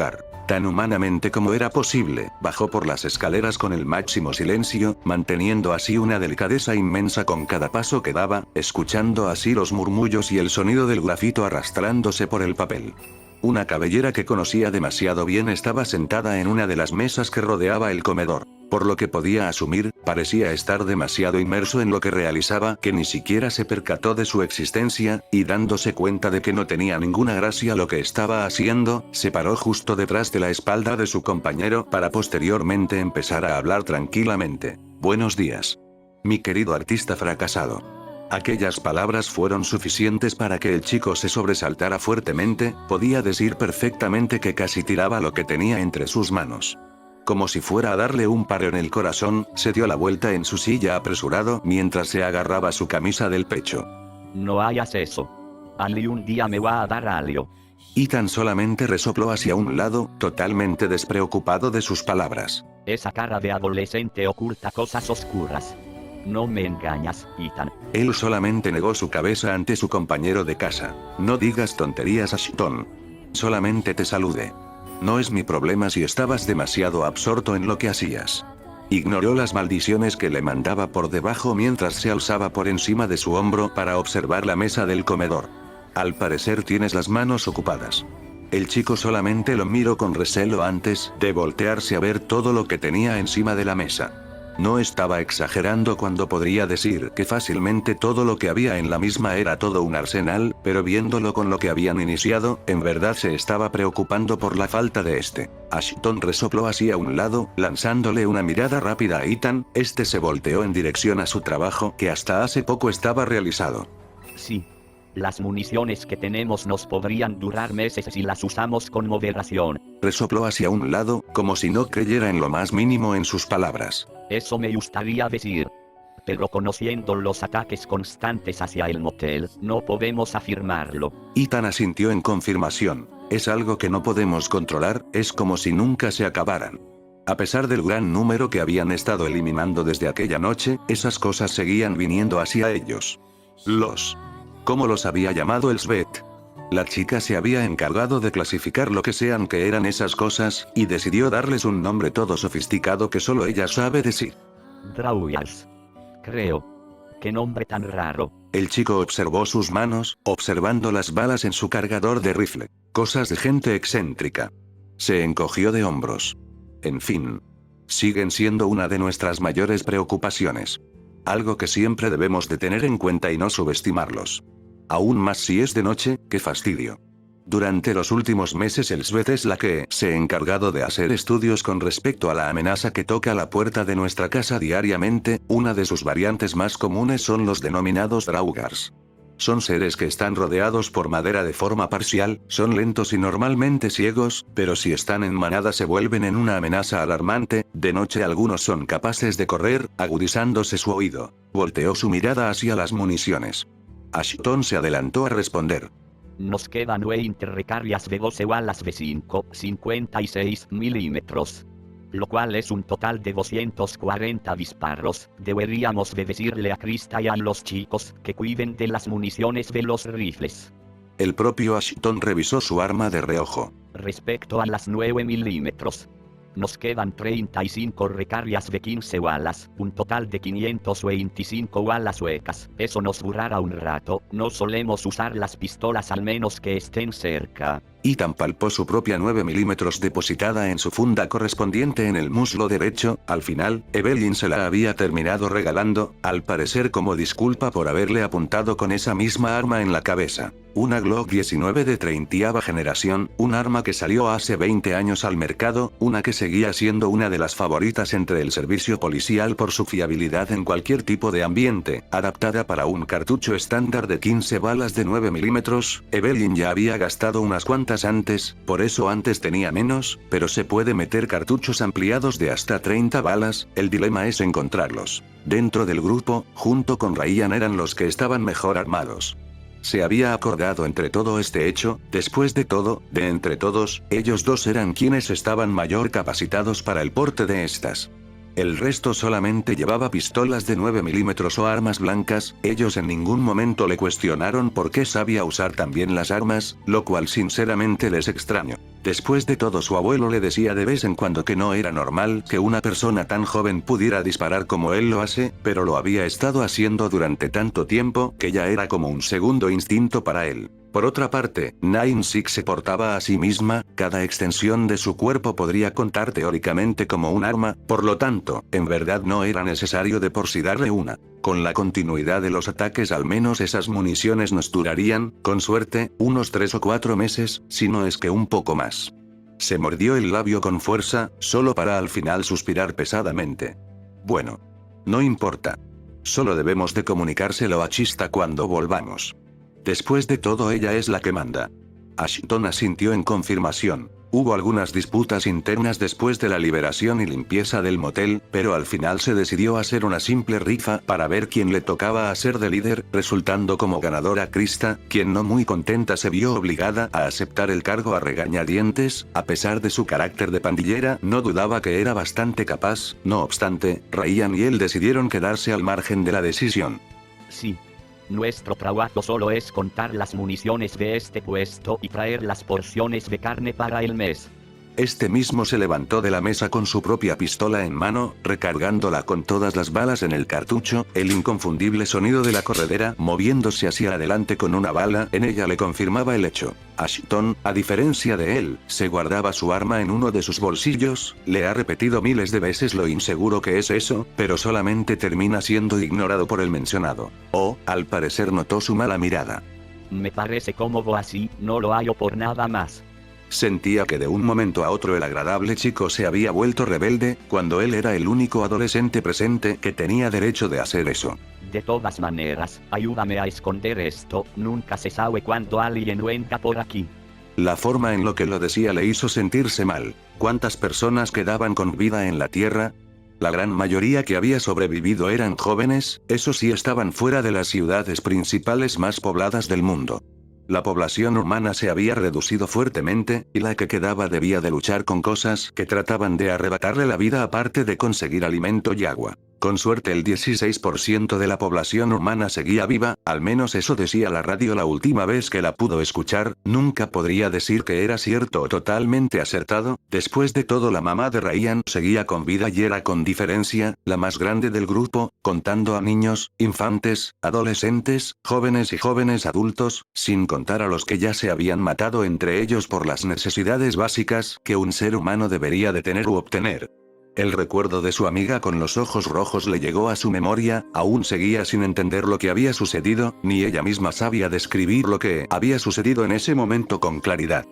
Tan humanamente como era posible, bajó por las escaleras con el máximo silencio, manteniendo así una delicadeza inmensa con cada paso que daba, escuchando así los murmullos y el sonido del grafito arrastrándose por el papel. Una cabellera que conocía demasiado bien estaba sentada en una de las mesas que rodeaba el comedor. Por lo que podía asumir, parecía estar demasiado inmerso en lo que realizaba que ni siquiera se percató de su existencia, y dándose cuenta de que no tenía ninguna gracia lo que estaba haciendo, se paró justo detrás de la espalda de su compañero para posteriormente empezar a hablar tranquilamente. Buenos días. Mi querido artista fracasado. Aquellas palabras fueron suficientes para que el chico se sobresaltara fuertemente, podía decir perfectamente que casi tiraba lo que tenía entre sus manos. Como si fuera a darle un paro en el corazón, se dio la vuelta en su silla apresurado mientras se agarraba su camisa del pecho. No hagas eso. Ali un día me va a dar algo. Ethan solamente resopló hacia un lado, totalmente despreocupado de sus palabras. Esa cara de adolescente oculta cosas oscuras. No me engañas, Ethan. Él solamente negó su cabeza ante su compañero de casa. No digas tonterías, Ashton. Solamente te saludé. No es mi problema si estabas demasiado absorto en lo que hacías. Ignoró las maldiciones que le mandaba por debajo mientras se alzaba por encima de su hombro para observar la mesa del comedor. Al parecer tienes las manos ocupadas. El chico solamente lo miró con recelo antes de voltearse a ver todo lo que tenía encima de la mesa. No estaba exagerando cuando podría decir que fácilmente todo lo que había en la misma era todo un arsenal, pero viéndolo con lo que habían iniciado, en verdad se estaba preocupando por la falta de este. Ashton resopló hacia un lado, lanzándole una mirada rápida a Ethan, este se volteó en dirección a su trabajo que hasta hace poco estaba realizado. Sí. Las municiones que tenemos nos podrían durar meses si las usamos con moderación. Resopló hacia un lado, como si no creyera en lo más mínimo en sus palabras. Eso me gustaría decir. Pero conociendo los ataques constantes hacia el motel, no podemos afirmarlo. Ethan asintió en confirmación. Es algo que no podemos controlar, es como si nunca se acabaran. A pesar del gran número que habían estado eliminando desde aquella noche, esas cosas seguían viniendo hacia ellos. ¿Cómo los había llamado el Svet? La chica se había encargado de clasificar lo que sean que eran esas cosas, y decidió darles un nombre todo sofisticado que solo ella sabe decir. Drawers. Creo. Qué nombre tan raro. El chico observó sus manos, observando las balas en su cargador de rifle. Cosas de gente excéntrica. Se encogió de hombros. En fin. Siguen siendo una de nuestras mayores preocupaciones. Algo que siempre debemos de tener en cuenta y no subestimarlos. Aún más si es de noche, qué fastidio. Durante los últimos meses el Svet es la que se ha encargado de hacer estudios con respecto a la amenaza que toca la puerta de nuestra casa diariamente, una de sus variantes más comunes son los denominados Draugars. Son seres que están rodeados por madera de forma parcial, son lentos y normalmente ciegos, pero si están en manada se vuelven en una amenaza alarmante, de noche algunos son capaces de correr, agudizándose su oído. Volteó su mirada hacia las municiones. Ashton se adelantó a responder. Nos quedan 9 interrecarias de 12 balas de 5,56 milímetros. Lo cual es un total de 240 disparos. Deberíamos de decirle a Krista y a los chicos que cuiden de las municiones de los rifles. El propio Ashton revisó su arma de reojo. Respecto a las 9 milímetros. Nos quedan 35 recargas de 15 balas, un total de 525 balas huecas. Eso nos durará un rato, no solemos usar las pistolas al menos que estén cerca. Ethan palpó su propia 9 milímetros depositada en su funda correspondiente en el muslo derecho. Al final, Evelyn se la había terminado regalando, al parecer como disculpa por haberle apuntado con esa misma arma en la cabeza. Una Glock 19 de 30ª generación, un arma que salió hace 20 años al mercado, una que seguía siendo una de las favoritas entre el servicio policial por su fiabilidad en cualquier tipo de ambiente, adaptada para un cartucho estándar de 15 balas de 9 milímetros. Evelyn ya había gastado unas cuantas antes, por eso antes tenía menos, pero se puede meter cartuchos ampliados de hasta 30 balas, el dilema es encontrarlos. Dentro del grupo, junto con Ryan eran los que estaban mejor armados. Se había acordado entre todo este hecho, después de todo, de entre todos, ellos dos eran quienes estaban mayor capacitados para el porte de estas. El resto solamente llevaba pistolas de 9 milímetros o armas blancas. Ellos en ningún momento le cuestionaron por qué sabía usar también las armas, lo cual sinceramente les extrañó. Después de todo, su abuelo le decía de vez en cuando que no era normal que una persona tan joven pudiera disparar como él lo hace, pero lo había estado haciendo durante tanto tiempo que ya era como un segundo instinto para él. Por otra parte, 9-6 se portaba a sí misma, cada extensión de su cuerpo podría contar teóricamente como un arma, por lo tanto, en verdad no era necesario de por sí darle una. Con la continuidad de los ataques al menos esas municiones nos durarían, con suerte, unos 3 o 4 meses, si no es que un poco más. Se mordió el labio con fuerza, solo para al final suspirar pesadamente. Bueno. No importa. Solo debemos de comunicárselo a Chista cuando volvamos. Después de todo, ella es la que manda. Ashton asintió en confirmación. Hubo algunas disputas internas después de la liberación y limpieza del motel, pero al final se decidió hacer una simple rifa para ver quién le tocaba a ser de líder, resultando como ganadora Krista, quien no muy contenta se vio obligada a aceptar el cargo a regañadientes. A pesar de su carácter de pandillera, no dudaba que era bastante capaz. No obstante, Ryan y él decidieron quedarse al margen de la decisión. Sí. Nuestro trabajo solo es contar las municiones de este puesto y traer las porciones de carne para el mes. Este mismo se levantó de la mesa con su propia pistola en mano, recargándola con todas las balas en el cartucho. El inconfundible sonido de la corredera moviéndose hacia adelante con una bala en ella le confirmaba el hecho. Ashton, a diferencia de él, se guardaba su arma en uno de sus bolsillos. Le ha repetido miles de veces lo inseguro que es eso, pero solamente termina siendo ignorado por el mencionado. Oh, al parecer notó su mala mirada. Me parece cómodo así, no lo hallo por nada más. Sentía que de un momento a otro el agradable chico se había vuelto rebelde, cuando él era el único adolescente presente que tenía derecho de hacer eso. De todas maneras, ayúdame a esconder esto, nunca se sabe cuándo alguien venga por aquí. La forma en lo que lo decía le hizo sentirse mal. ¿Cuántas personas quedaban con vida en la Tierra? La gran mayoría que había sobrevivido eran jóvenes, eso sí, estaban fuera de las ciudades principales más pobladas del mundo. La población humana se había reducido fuertemente, y la que quedaba debía de luchar con cosas que trataban de arrebatarle la vida aparte de conseguir alimento y agua. Con suerte el 16% de la población humana seguía viva, al menos eso decía la radio la última vez que la pudo escuchar. Nunca podría decir que era cierto o totalmente acertado. Después de todo, la mamá de Ryan seguía con vida y era con diferencia la más grande del grupo, contando a niños, infantes, adolescentes, jóvenes y jóvenes adultos, sin contar a los que ya se habían matado entre ellos por las necesidades básicas que un ser humano debería de tener u obtener. El recuerdo de su amiga con los ojos rojos le llegó a su memoria. Aún seguía sin entender lo que había sucedido, ni ella misma sabía describir lo que había sucedido en ese momento con claridad.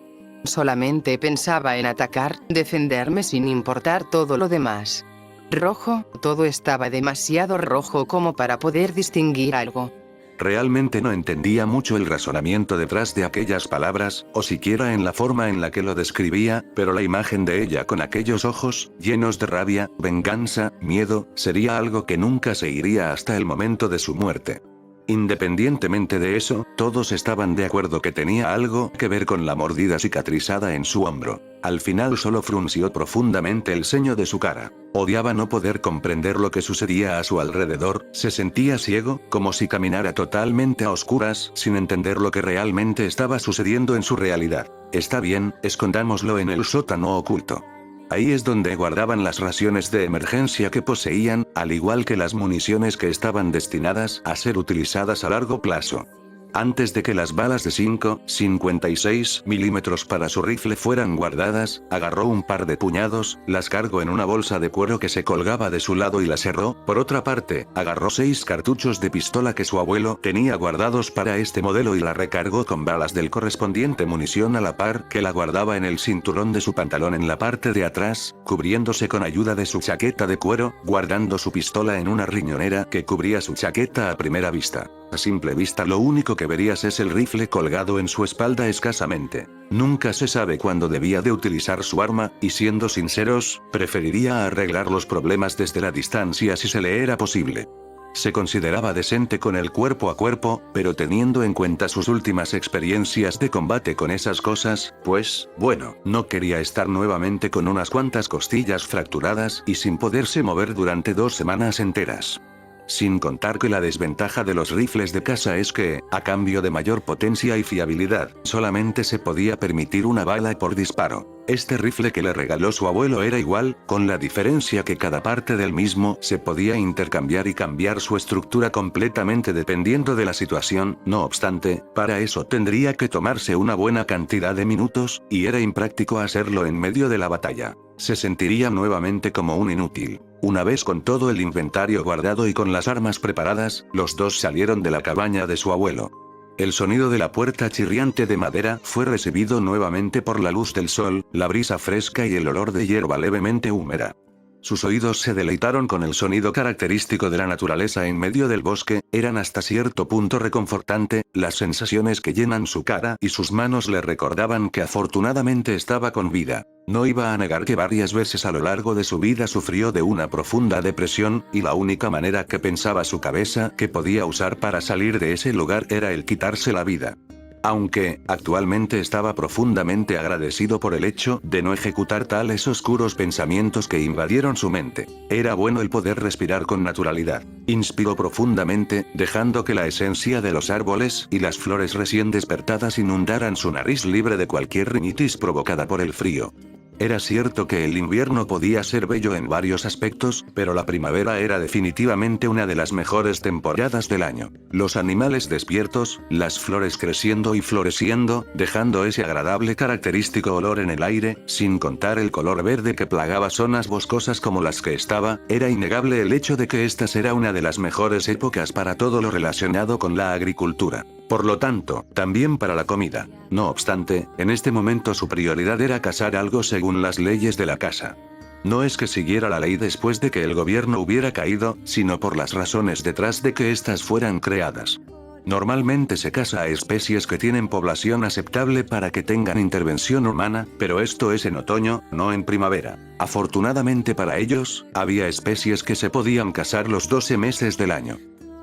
Solamente pensaba en atacar, defenderme sin importar todo lo demás. Rojo, todo estaba demasiado rojo como para poder distinguir algo. Realmente no entendía mucho el razonamiento detrás de aquellas palabras, o siquiera en la forma en la que lo describía, pero la imagen de ella con aquellos ojos, llenos de rabia, venganza, miedo, sería algo que nunca se iría hasta el momento de su muerte. Independientemente de eso, todos estaban de acuerdo que tenía algo que ver con la mordida cicatrizada en su hombro. Al final solo frunció profundamente el ceño de su cara. Odiaba no poder comprender lo que sucedía a su alrededor, se sentía ciego, como si caminara totalmente a oscuras, sin entender lo que realmente estaba sucediendo en su realidad. Está bien, escondámoslo en el sótano oculto. Ahí es donde guardaban las raciones de emergencia que poseían, al igual que las municiones que estaban destinadas a ser utilizadas a largo plazo. Antes de que las balas de 5,56 milímetros para su rifle fueran guardadas, agarró un par de puñados, las cargó en una bolsa de cuero que se colgaba de su lado y la cerró. Por otra parte, agarró 6 cartuchos de pistola que su abuelo tenía guardados para este modelo y la recargó con balas del correspondiente munición a la par que la guardaba en el cinturón de su pantalón en la parte de atrás, cubriéndose con ayuda de su chaqueta de cuero, guardando su pistola en una riñonera que cubría su chaqueta a primera vista. A simple vista lo único que verías es el rifle colgado en su espalda escasamente. Nunca se sabe cuándo debía de utilizar su arma, y siendo sinceros, preferiría arreglar los problemas desde la distancia si se le era posible. Se consideraba decente con el cuerpo a cuerpo, pero teniendo en cuenta sus últimas experiencias de combate con esas cosas, pues, bueno, no quería estar nuevamente con unas cuantas costillas fracturadas y sin poderse mover durante 2 semanas enteras. Sin contar que la desventaja de los rifles de caza es que, a cambio de mayor potencia y fiabilidad, solamente se podía permitir una bala por disparo. Este rifle que le regaló su abuelo era igual, con la diferencia que cada parte del mismo se podía intercambiar y cambiar su estructura completamente dependiendo de la situación. No obstante, para eso tendría que tomarse una buena cantidad de minutos, y era impráctico hacerlo en medio de la batalla. Se sentiría nuevamente como un inútil. Una vez con todo el inventario guardado y con las armas preparadas, los dos salieron de la cabaña de su abuelo. El sonido de la puerta chirriante de madera fue recibido nuevamente por la luz del sol, la brisa fresca y el olor de hierba levemente húmeda. Sus oídos se deleitaron con el sonido característico de la naturaleza en medio del bosque, eran hasta cierto punto reconfortante, las sensaciones que llenan su cara y sus manos le recordaban que afortunadamente estaba con vida. No iba a negar que varias veces a lo largo de su vida sufrió de una profunda depresión, y la única manera que pensaba su cabeza que podía usar para salir de ese lugar era el quitarse la vida. Aunque, actualmente estaba profundamente agradecido por el hecho de no ejecutar tales oscuros pensamientos que invadieron su mente. Era bueno el poder respirar con naturalidad. Inspiró profundamente, dejando que la esencia de los árboles y las flores recién despertadas inundaran su nariz libre de cualquier rinitis provocada por el frío. Era cierto que el invierno podía ser bello en varios aspectos, pero la primavera era definitivamente una de las mejores temporadas del año. Los animales despiertos, las flores creciendo y floreciendo, dejando ese agradable característico olor en el aire, sin contar el color verde que plagaba zonas boscosas como las que estaba, era innegable el hecho de que esta era una de las mejores épocas para todo lo relacionado con la agricultura. Por lo tanto, también para la comida. No obstante, en este momento su prioridad era cazar algo según las leyes de la caza. No es que siguiera la ley después de que el gobierno hubiera caído, sino por las razones detrás de que éstas fueran creadas. Normalmente se caza a especies que tienen población aceptable para que tengan intervención humana, pero esto es en otoño, no en primavera. Afortunadamente para ellos, había especies que se podían cazar los 12 meses del año.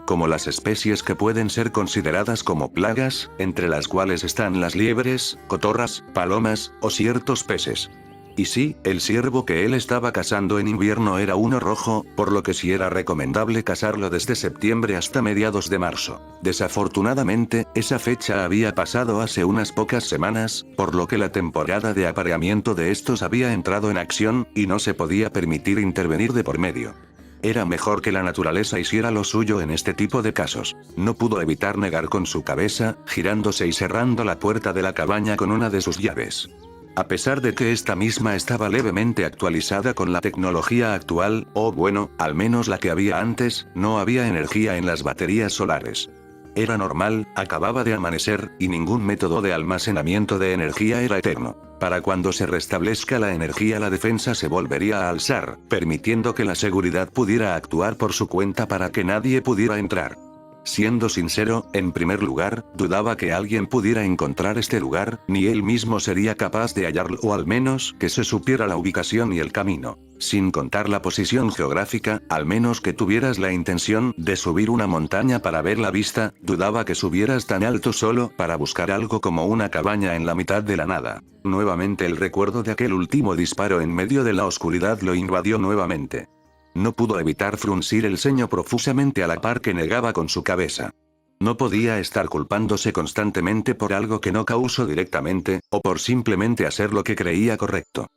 Como las especies que pueden ser consideradas como plagas, entre las cuales están las liebres, cotorras, palomas, o ciertos peces. Y sí, el ciervo que él estaba cazando en invierno era uno rojo, por lo que sí era recomendable cazarlo desde septiembre hasta mediados de marzo. Desafortunadamente, esa fecha había pasado hace unas pocas semanas, por lo que la temporada de apareamiento de estos había entrado en acción, y no se podía permitir intervenir de por medio. Era mejor que la naturaleza hiciera lo suyo en este tipo de casos. No pudo evitar negar con su cabeza, girándose y cerrando la puerta de la cabaña con una de sus llaves. A pesar de que esta misma estaba levemente actualizada con la tecnología actual, o bueno, al menos la que había antes, no había energía en las baterías solares. Era normal, acababa de amanecer, y ningún método de almacenamiento de energía era eterno. Para cuando se restablezca la energía, la defensa se volvería a alzar, permitiendo que la seguridad pudiera actuar por su cuenta para que nadie pudiera entrar. Siendo sincero, en primer lugar, dudaba que alguien pudiera encontrar este lugar, ni él mismo sería capaz de hallarlo, o al menos que se supiera la ubicación y el camino. Sin contar la posición geográfica, al menos que tuvieras la intención de subir una montaña para ver la vista, dudaba que subieras tan alto solo para buscar algo como una cabaña en la mitad de la nada. Nuevamente el recuerdo de aquel último disparo en medio de la oscuridad lo invadió nuevamente. No pudo evitar fruncir el ceño profusamente a la par que negaba con su cabeza. No podía estar culpándose constantemente por algo que no causó directamente, o por simplemente hacer lo que creía correcto.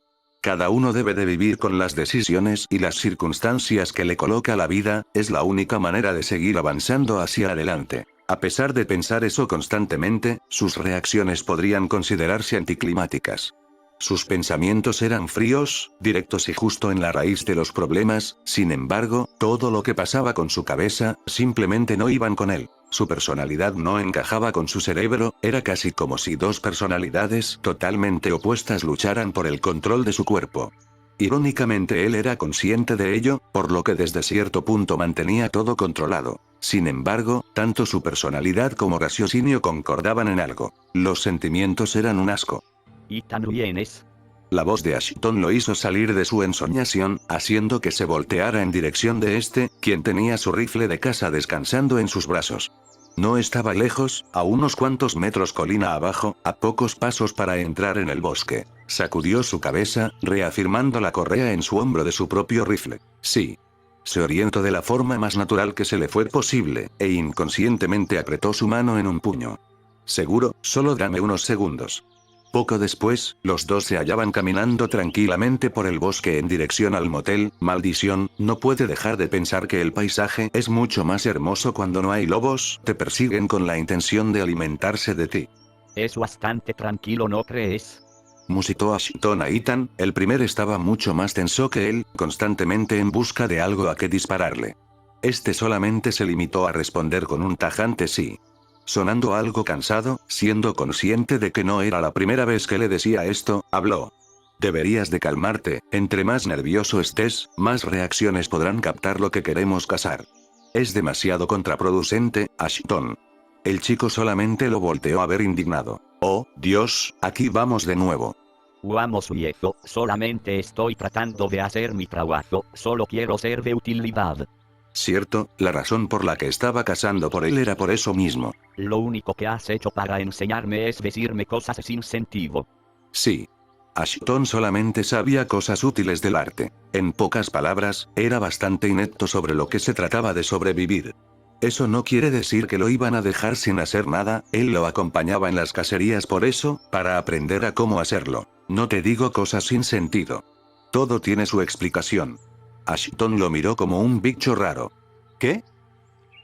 Cada uno debe de vivir con las decisiones y las circunstancias que le coloca la vida, es la única manera de seguir avanzando hacia adelante. A pesar de pensar eso constantemente, sus reacciones podrían considerarse anticlimáticas. Sus pensamientos eran fríos, directos y justo en la raíz de los problemas, sin embargo, todo lo que pasaba con su cabeza, simplemente no iban con él. Su personalidad no encajaba con su cerebro, era casi como si dos personalidades totalmente opuestas lucharan por el control de su cuerpo. Irónicamente él era consciente de ello, por lo que desde cierto punto mantenía todo controlado. Sin embargo, tanto su personalidad como raciocinio concordaban en algo. Los sentimientos eran un asco. Ethan, ¿vienes? La voz de Ashton lo hizo salir de su ensoñación, haciendo que se volteara en dirección de este, quien tenía su rifle de caza descansando en sus brazos. No estaba lejos, a unos cuantos metros colina abajo, a pocos pasos para entrar en el bosque. Sacudió su cabeza, reafirmando la correa en su hombro de su propio rifle. Sí. Se orientó de la forma más natural que se le fue posible, e inconscientemente apretó su mano en un puño. Seguro, solo dame unos segundos. Poco después, los dos se hallaban caminando tranquilamente por el bosque en dirección al motel. Maldición, no puede dejar de pensar que el paisaje es mucho más hermoso cuando no hay lobos, te persiguen con la intención de alimentarse de ti. Es bastante tranquilo, ¿no crees? Musitó Ashton a Ethan, el primer estaba mucho más tenso que él, constantemente en busca de algo a que dispararle. Este solamente se limitó a responder con un tajante sí. Sonando algo cansado, siendo consciente de que no era la primera vez que le decía esto, habló. Deberías de calmarte, entre más nervioso estés, más reacciones podrán captar lo que queremos cazar. Es demasiado contraproducente, Ashton. El chico solamente lo volteó a ver indignado. Oh, Dios, aquí vamos de nuevo. Vamos viejo, solamente estoy tratando de hacer mi trabajo, solo quiero ser de utilidad. Cierto, la razón por la que estaba cazando por él era por eso mismo. Lo único que has hecho para enseñarme es decirme cosas sin sentido. Sí. Ashton solamente sabía cosas útiles del arte. En pocas palabras, era bastante inepto sobre lo que se trataba de sobrevivir. Eso no quiere decir que lo iban a dejar sin hacer nada, él lo acompañaba en las cacerías por eso, para aprender a cómo hacerlo. No te digo cosas sin sentido. Todo tiene su explicación. Ashton lo miró como un bicho raro. ¿Qué?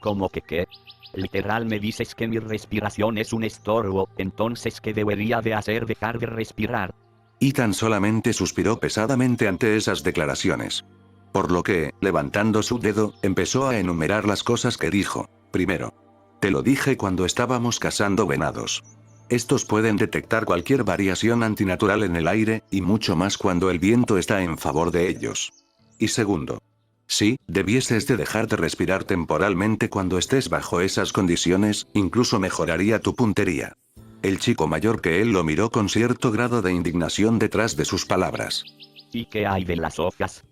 ¿Cómo que qué? Literal me dices que mi respiración es un estorbo, entonces ¿qué debería de hacer dejar de respirar? Ethan solamente suspiró pesadamente ante esas declaraciones. Por lo que, levantando su dedo, empezó a enumerar las cosas que dijo. Primero. Te lo dije cuando estábamos cazando venados. Estos pueden detectar cualquier variación antinatural en el aire, y mucho más cuando el viento está en favor de ellos. Y segundo. Sí, debieses de dejar de respirar temporalmente cuando estés bajo esas condiciones, incluso mejoraría tu puntería. El chico mayor que él lo miró con cierto grado de indignación detrás de sus palabras. ¿Y qué hay de las hojas?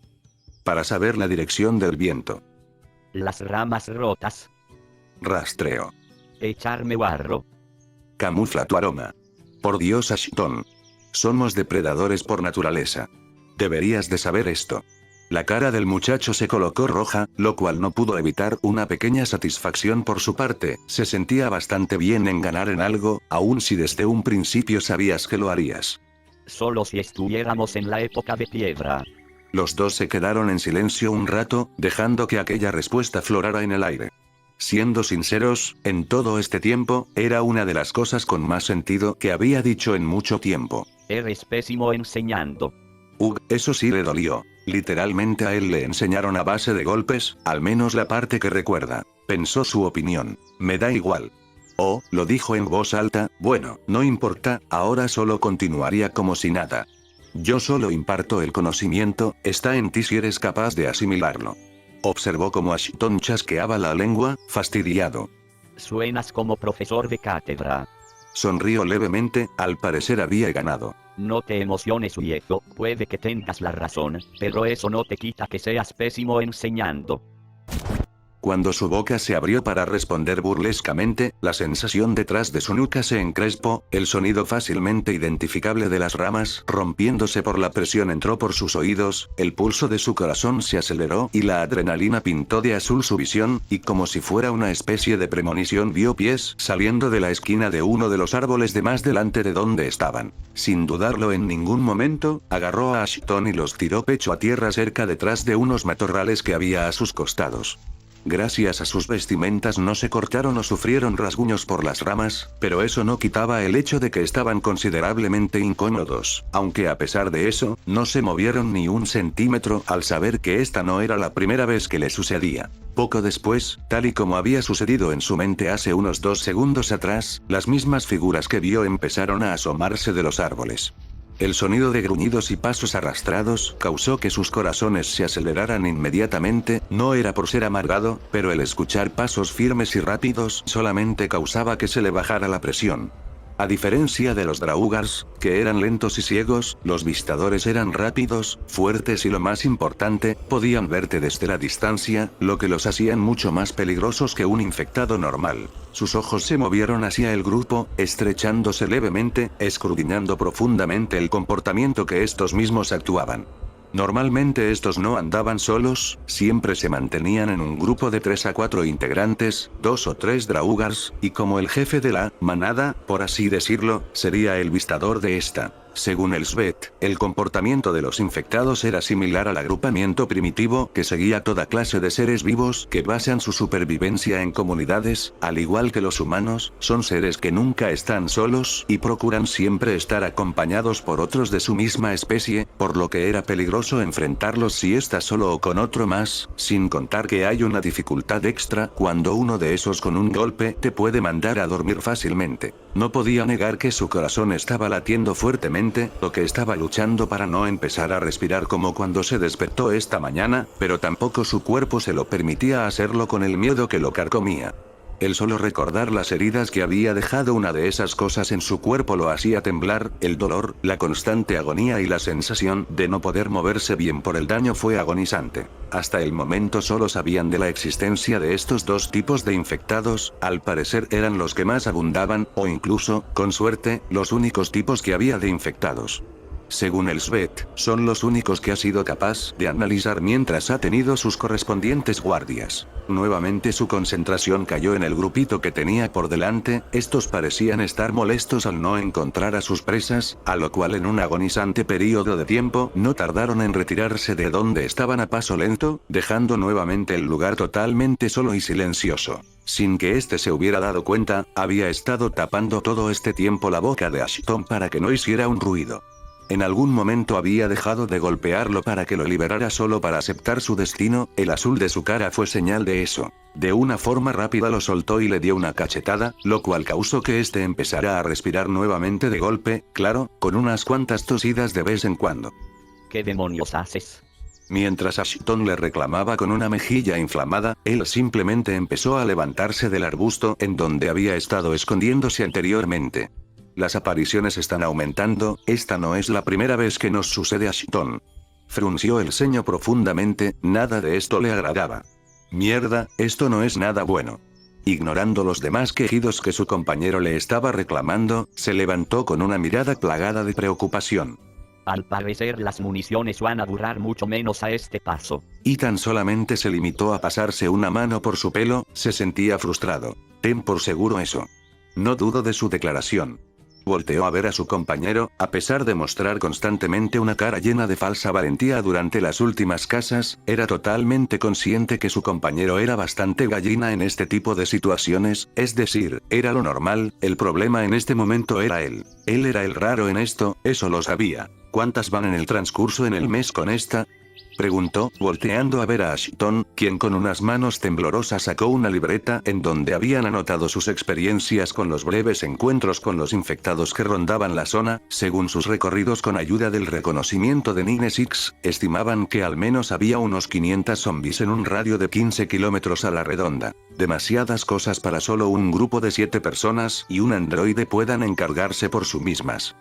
Para saber la dirección del viento. Las ramas rotas. Rastreo. Echarme barro. Camufla tu aroma. Por Dios, Ashton. Somos depredadores por naturaleza. Deberías de saber esto. La cara del muchacho se colocó roja, lo cual no pudo evitar una pequeña satisfacción por su parte. Se sentía bastante bien en ganar en algo, aun si desde un principio sabías que lo harías. Solo si estuviéramos en la época de piedra. Los dos se quedaron en silencio un rato, dejando que aquella respuesta florara en el aire. Siendo sinceros, en todo este tiempo, era una de las cosas con más sentido que había dicho en mucho tiempo. Eres pésimo enseñando. Eso sí le dolió. Literalmente a él le enseñaron a base de golpes, al menos la parte que recuerda. Pensó su opinión. Me da igual. Oh, lo dijo en voz alta, bueno, no importa, ahora solo continuaría como si nada. Yo solo imparto el conocimiento, está en ti si eres capaz de asimilarlo. Observó cómo Ashton chasqueaba la lengua, fastidiado. Suenas como profesor de cátedra. Sonrió levemente, al parecer había ganado. No te emociones viejo, puede que tengas la razón, pero eso no te quita que seas pésimo enseñando. Cuando su boca se abrió para responder burlescamente, la sensación detrás de su nuca se encrespó, el sonido fácilmente identificable de las ramas rompiéndose por la presión entró por sus oídos, el pulso de su corazón se aceleró y la adrenalina pintó de azul su visión, y como si fuera una especie de premonición vio pies saliendo de la esquina de uno de los árboles de más delante de donde estaban. Sin dudarlo en ningún momento, agarró a Ashton y los tiró pecho a tierra cerca detrás de unos matorrales que había a sus costados. Gracias a sus vestimentas no se cortaron o sufrieron rasguños por las ramas, pero eso no quitaba el hecho de que estaban considerablemente incómodos, aunque a pesar de eso, no se movieron ni un centímetro al saber que esta no era la primera vez que le sucedía. Poco después, tal y como había sucedido en su mente hace unos 2 segundos atrás, las mismas figuras que vio empezaron a asomarse de los árboles. El sonido de gruñidos y pasos arrastrados causó que sus corazones se aceleraran inmediatamente, no era por ser amargado, pero el escuchar pasos firmes y rápidos solamente causaba que se le bajara la presión. A diferencia de los Draugars, que eran lentos y ciegos, los Vistadores eran rápidos, fuertes y lo más importante, podían verte desde la distancia, lo que los hacían mucho más peligrosos que un infectado normal. Sus ojos se movieron hacia el grupo, estrechándose levemente, escudriñando profundamente el comportamiento que estos mismos actuaban. Normalmente estos no andaban solos, siempre se mantenían en un grupo de 3 a 4 integrantes, 2 o 3 Draugars, y como el jefe de la manada, por así decirlo, sería el vistador de esta. Según el Svet, el comportamiento de los infectados era similar al agrupamiento primitivo que seguía toda clase de seres vivos que basan su supervivencia en comunidades, al igual que los humanos, son seres que nunca están solos y procuran siempre estar acompañados por otros de su misma especie, por lo que era peligroso enfrentarlos si está solo o con otro más, sin contar que hay una dificultad extra cuando uno de esos con un golpe te puede mandar a dormir fácilmente. No podía negar que su corazón estaba latiendo fuertemente, o que estaba luchando para no empezar a respirar como cuando se despertó esta mañana, pero tampoco su cuerpo se lo permitía hacerlo con el miedo que lo carcomía. El solo recordar las heridas que había dejado una de esas cosas en su cuerpo lo hacía temblar, el dolor, la constante agonía y la sensación de no poder moverse bien por el daño fue agonizante. Hasta el momento solo sabían de la existencia de estos 2 tipos de infectados, al parecer eran los que más abundaban, o incluso, con suerte, los únicos tipos que había de infectados. Según el Svet, son los únicos que ha sido capaz de analizar mientras ha tenido sus correspondientes guardias. Nuevamente su concentración cayó en el grupito que tenía por delante, estos parecían estar molestos al no encontrar a sus presas, a lo cual en un agonizante periodo de tiempo no tardaron en retirarse de donde estaban a paso lento, dejando nuevamente el lugar totalmente solo y silencioso. Sin que éste se hubiera dado cuenta, había estado tapando todo este tiempo la boca de Ashton para que no hiciera un ruido. En algún momento había dejado de golpearlo para que lo liberara solo para aceptar su destino, el azul de su cara fue señal de eso. De una forma rápida lo soltó y le dio una cachetada, lo cual causó que éste empezara a respirar nuevamente de golpe, claro, con unas cuantas tosidas de vez en cuando. ¿Qué demonios haces? Mientras Ashton le reclamaba con una mejilla inflamada, él simplemente empezó a levantarse del arbusto en donde había estado escondiéndose anteriormente. Las apariciones están aumentando, esta no es la primera vez que nos sucede a Ashton. Frunció el ceño profundamente, nada de esto le agradaba. Mierda, esto no es nada bueno. Ignorando los demás quejidos que su compañero le estaba reclamando, se levantó con una mirada plagada de preocupación. Al parecer las municiones van a durar mucho menos a este paso. Y tan solamente se limitó a pasarse una mano por su pelo, se sentía frustrado. Ten por seguro eso. No dudo de su declaración. Volteó a ver a su compañero, a pesar de mostrar constantemente una cara llena de falsa valentía durante las últimas casas, era totalmente consciente que su compañero era bastante gallina en este tipo de situaciones, es decir, era lo normal, el problema en este momento era él. Él era el raro en esto, eso lo sabía. ¿Cuántas van en el transcurso en el mes con esta? Preguntó, volteando a ver a Ashton, quien con unas manos temblorosas sacó una libreta en donde habían anotado sus experiencias con los breves encuentros con los infectados que rondaban la zona, según sus recorridos con ayuda del reconocimiento de Nine Six, estimaban que al menos había unos 500 zombies en un radio de 15 kilómetros a la redonda. Demasiadas cosas para solo un grupo de 7 personas y un androide puedan encargarse por sí mismas.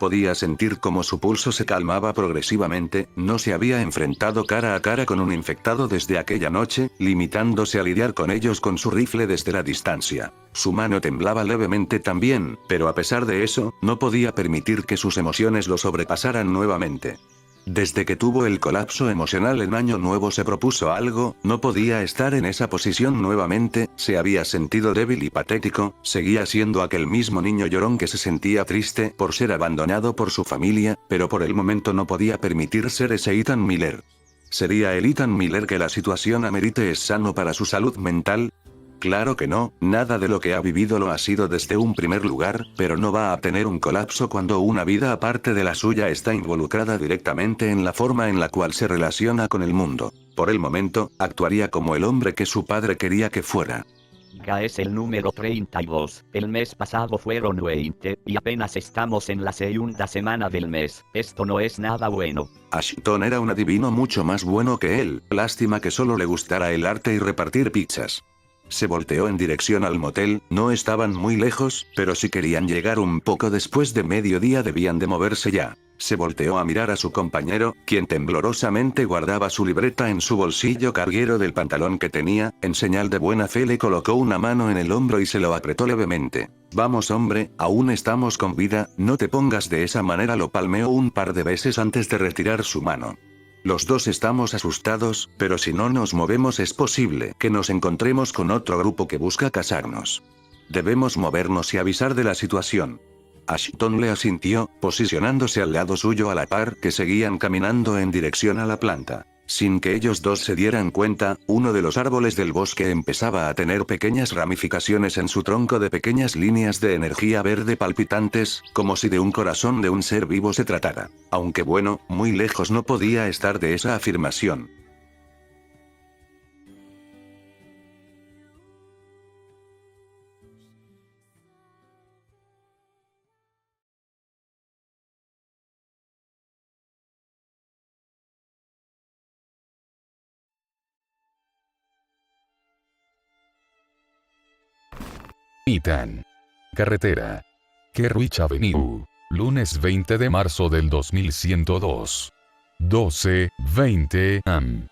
Podía sentir cómo su pulso se calmaba progresivamente, no se había enfrentado cara a cara con un infectado desde aquella noche, limitándose a lidiar con ellos con su rifle desde la distancia. Su mano temblaba levemente también, pero a pesar de eso, no podía permitir que sus emociones lo sobrepasaran nuevamente. Desde que tuvo el colapso emocional en Año Nuevo se propuso algo, no podía estar en esa posición nuevamente, se había sentido débil y patético, seguía siendo aquel mismo niño llorón que se sentía triste por ser abandonado por su familia, pero por el momento no podía permitir ser ese Ethan Miller. ¿Sería el Ethan Miller que la situación amerite es sano para su salud mental? Claro que no, nada de lo que ha vivido lo ha sido desde un primer lugar, pero no va a tener un colapso cuando una vida aparte de la suya está involucrada directamente en la forma en la cual se relaciona con el mundo. Por el momento, actuaría como el hombre que su padre quería que fuera. Ya es el número 32, el mes pasado fueron 20, y apenas estamos en la segunda semana del mes, esto no es nada bueno. Ashton era un adivino mucho más bueno que él, lástima que solo le gustara el arte y repartir pizzas. Se volteó en dirección al motel, no estaban muy lejos, pero si querían llegar un poco después de mediodía debían de moverse ya. Se volteó a mirar a su compañero, quien temblorosamente guardaba su libreta en su bolsillo carguero del pantalón que tenía, en señal de buena fe le colocó una mano en el hombro y se lo apretó levemente. Vamos hombre, aún estamos con vida, no te pongas de esa manera, lo palmeó un par de veces antes de retirar su mano. Los dos estamos asustados, pero si no nos movemos es posible que nos encontremos con otro grupo que busca casarnos. Debemos movernos y avisar de la situación. Ashton le asintió, posicionándose al lado suyo a la par que seguían caminando en dirección a la planta. Sin que ellos dos se dieran cuenta, uno de los árboles del bosque empezaba a tener pequeñas ramificaciones en su tronco de pequeñas líneas de energía verde palpitantes, como si de un corazón de un ser vivo se tratara. Aunque bueno, muy lejos no podía estar de esa afirmación. Ethan. Carretera. Kerwich Avenue. Lunes 20 de marzo del 2102. 12:20 am.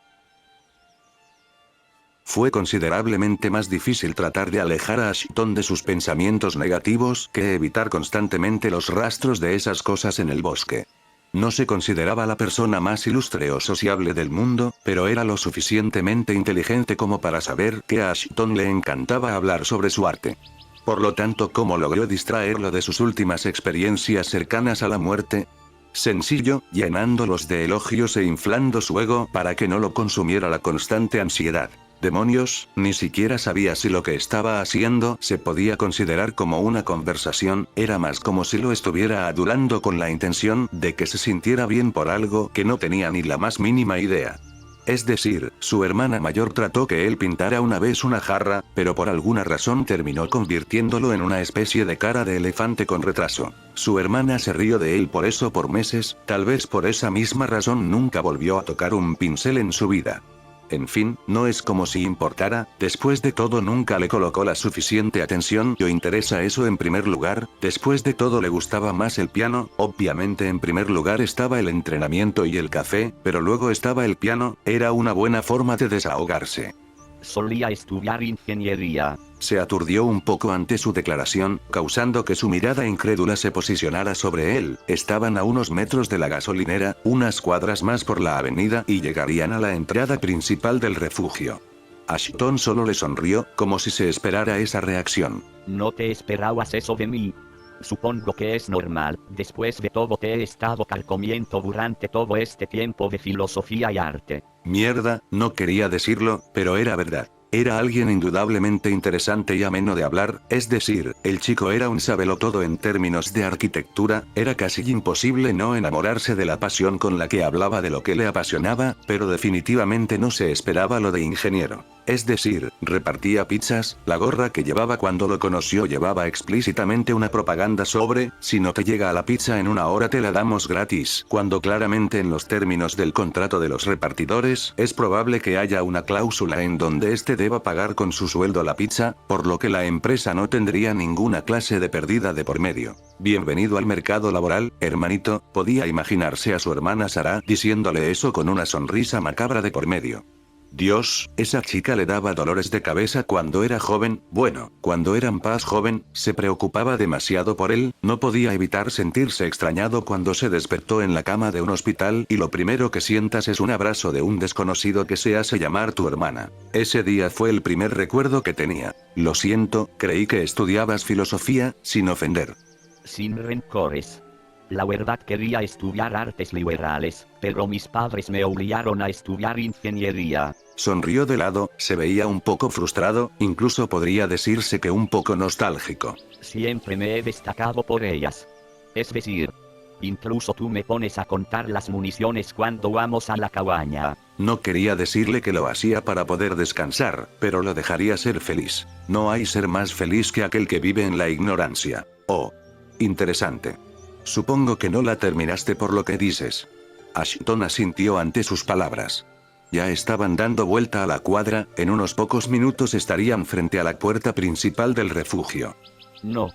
Fue considerablemente más difícil tratar de alejar a Ashton de sus pensamientos negativos que evitar constantemente los rastros de esas cosas en el bosque. No se consideraba la persona más ilustre o sociable del mundo, pero era lo suficientemente inteligente como para saber que a Ashton le encantaba hablar sobre su arte. Por lo tanto, ¿cómo logró distraerlo de sus últimas experiencias cercanas a la muerte? Sencillo, llenándolos de elogios e inflando su ego para que no lo consumiera la constante ansiedad. Demonios, ni siquiera sabía si lo que estaba haciendo se podía considerar como una conversación, era más como si lo estuviera adulando con la intención de que se sintiera bien por algo que no tenía ni la más mínima idea. Es decir, su hermana mayor trató que él pintara una vez una jarra, pero por alguna razón terminó convirtiéndolo en una especie de cara de elefante con retraso. Su hermana se rió de él por eso por meses, tal vez por esa misma razón nunca volvió a tocar un pincel en su vida. En fin, no es como si importara, después de todo nunca le colocó la suficiente atención o interés a eso en primer lugar, después de todo le gustaba más el piano, obviamente en primer lugar estaba el entrenamiento y el café, pero luego estaba el piano, era una buena forma de desahogarse. Solía estudiar ingeniería. Se aturdió un poco ante su declaración, causando que su mirada incrédula se posicionara sobre él. Estaban a unos metros de la gasolinera, unas cuadras más por la avenida y llegarían a la entrada principal del refugio. Ashton solo le sonrió, como si se esperara esa reacción. No te esperabas eso de mí. Supongo que es normal, después de todo te he estado carcomiendo durante todo este tiempo de filosofía y arte. Mierda, no quería decirlo, pero era verdad. Era alguien indudablemente interesante y ameno de hablar, es decir, el chico era un sabelotodo en términos de arquitectura, era casi imposible no enamorarse de la pasión con la que hablaba de lo que le apasionaba, pero definitivamente no se esperaba lo de ingeniero. Es decir, repartía pizzas. La gorra que llevaba cuando lo conoció llevaba explícitamente una propaganda sobre, si no te llega a la pizza en una hora te la damos gratis, cuando claramente en los términos del contrato de los repartidores, es probable que haya una cláusula en donde éste deba pagar con su sueldo la pizza, por lo que la empresa no tendría ninguna clase de pérdida de por medio. Bienvenido al mercado laboral, hermanito, podía imaginarse a su hermana Sara diciéndole eso con una sonrisa macabra de por medio. Dios, esa chica le daba dolores de cabeza cuando era joven. Bueno, cuando era más joven, se preocupaba demasiado por él, no podía evitar sentirse extrañado cuando se despertó en la cama de un hospital y lo primero que sientas es un abrazo de un desconocido que se hace llamar tu hermana. Ese día fue el primer recuerdo que tenía. Lo siento, creí que estudiabas filosofía, sin ofender. Sin rencores. La verdad quería estudiar artes liberales, pero mis padres me obligaron a estudiar ingeniería. Sonrió de lado, se veía un poco frustrado, incluso podría decirse que un poco nostálgico. Siempre me he destacado por ellas. Es decir, incluso tú me pones a contar las municiones cuando vamos a la cabaña. No quería decirle que lo hacía para poder descansar, pero lo dejaría ser feliz. No hay ser más feliz que aquel que vive en la ignorancia. Oh. Interesante. Supongo que no la terminaste por lo que dices. Ashton asintió ante sus palabras. Ya estaban dando vuelta a la cuadra, en unos pocos minutos estarían frente a la puerta principal del refugio. No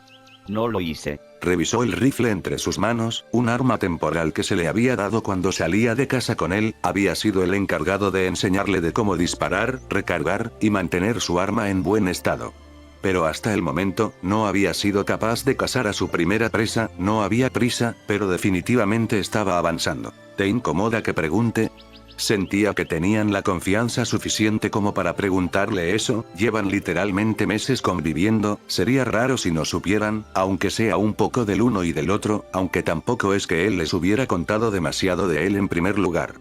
lo hice. Revisó el rifle entre sus manos, un arma temporal que se le había dado cuando salía de casa con él, había sido el encargado de enseñarle de cómo disparar, recargar, y mantener su arma en buen estado. Pero hasta el momento, no había sido capaz de cazar a su primera presa, no había prisa, pero definitivamente estaba avanzando. ¿Te incomoda que pregunte? Sentía que tenían la confianza suficiente como para preguntarle eso, llevan literalmente meses conviviendo, sería raro si no supieran, aunque sea un poco del uno y del otro, aunque tampoco es que él les hubiera contado demasiado de él en primer lugar.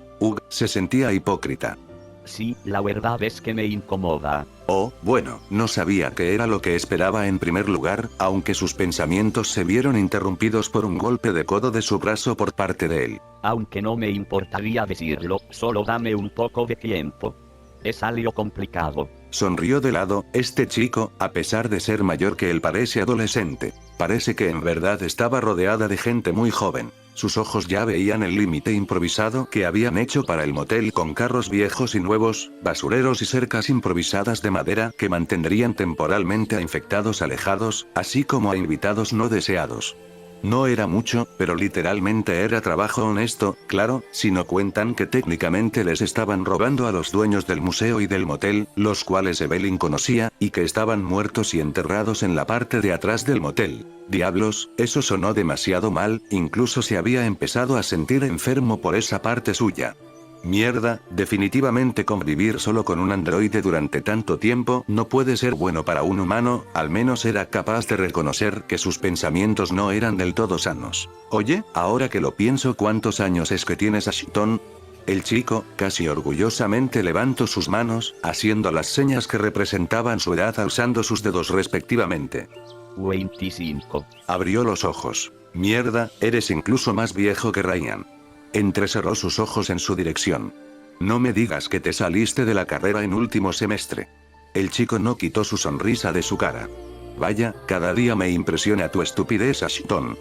Se sentía hipócrita. Sí, la verdad es que me incomoda. Oh, bueno, no sabía qué era lo que esperaba en primer lugar, aunque sus pensamientos se vieron interrumpidos por un golpe de codo de su brazo por parte de él. Aunque no me importaría decirlo, solo dame un poco de tiempo. Es algo complicado. Sonrió de lado, este chico, a pesar de ser mayor que él parece adolescente. Parece que en verdad estaba rodeada de gente muy joven. Sus ojos ya veían el límite improvisado que habían hecho para el motel con carros viejos y nuevos, basureros y cercas improvisadas de madera que mantendrían temporalmente a infectados alejados, así como a invitados no deseados. No era mucho, pero literalmente era trabajo honesto, claro, si no cuentan que técnicamente les estaban robando a los dueños del museo y del motel, los cuales Evelyn conocía, y que estaban muertos y enterrados en la parte de atrás del motel. Diablos, eso sonó demasiado mal, incluso se había empezado a sentir enfermo por esa parte suya. Mierda, definitivamente convivir solo con un androide durante tanto tiempo no puede ser bueno para un humano, al menos era capaz de reconocer que sus pensamientos no eran del todo sanos. Oye, ahora que lo pienso, ¿cuántos años es que tienes, Ashton? El chico, casi orgullosamente levantó sus manos, haciendo las señas que representaban su edad alzando sus dedos respectivamente. 25. Abrió los ojos. Mierda, eres incluso más viejo que Ryan. Entrecerró sus ojos en su dirección. No me digas que te saliste de la carrera en último semestre. El chico no quitó su sonrisa de su cara. Vaya, cada día me impresiona tu estupidez, Ashton.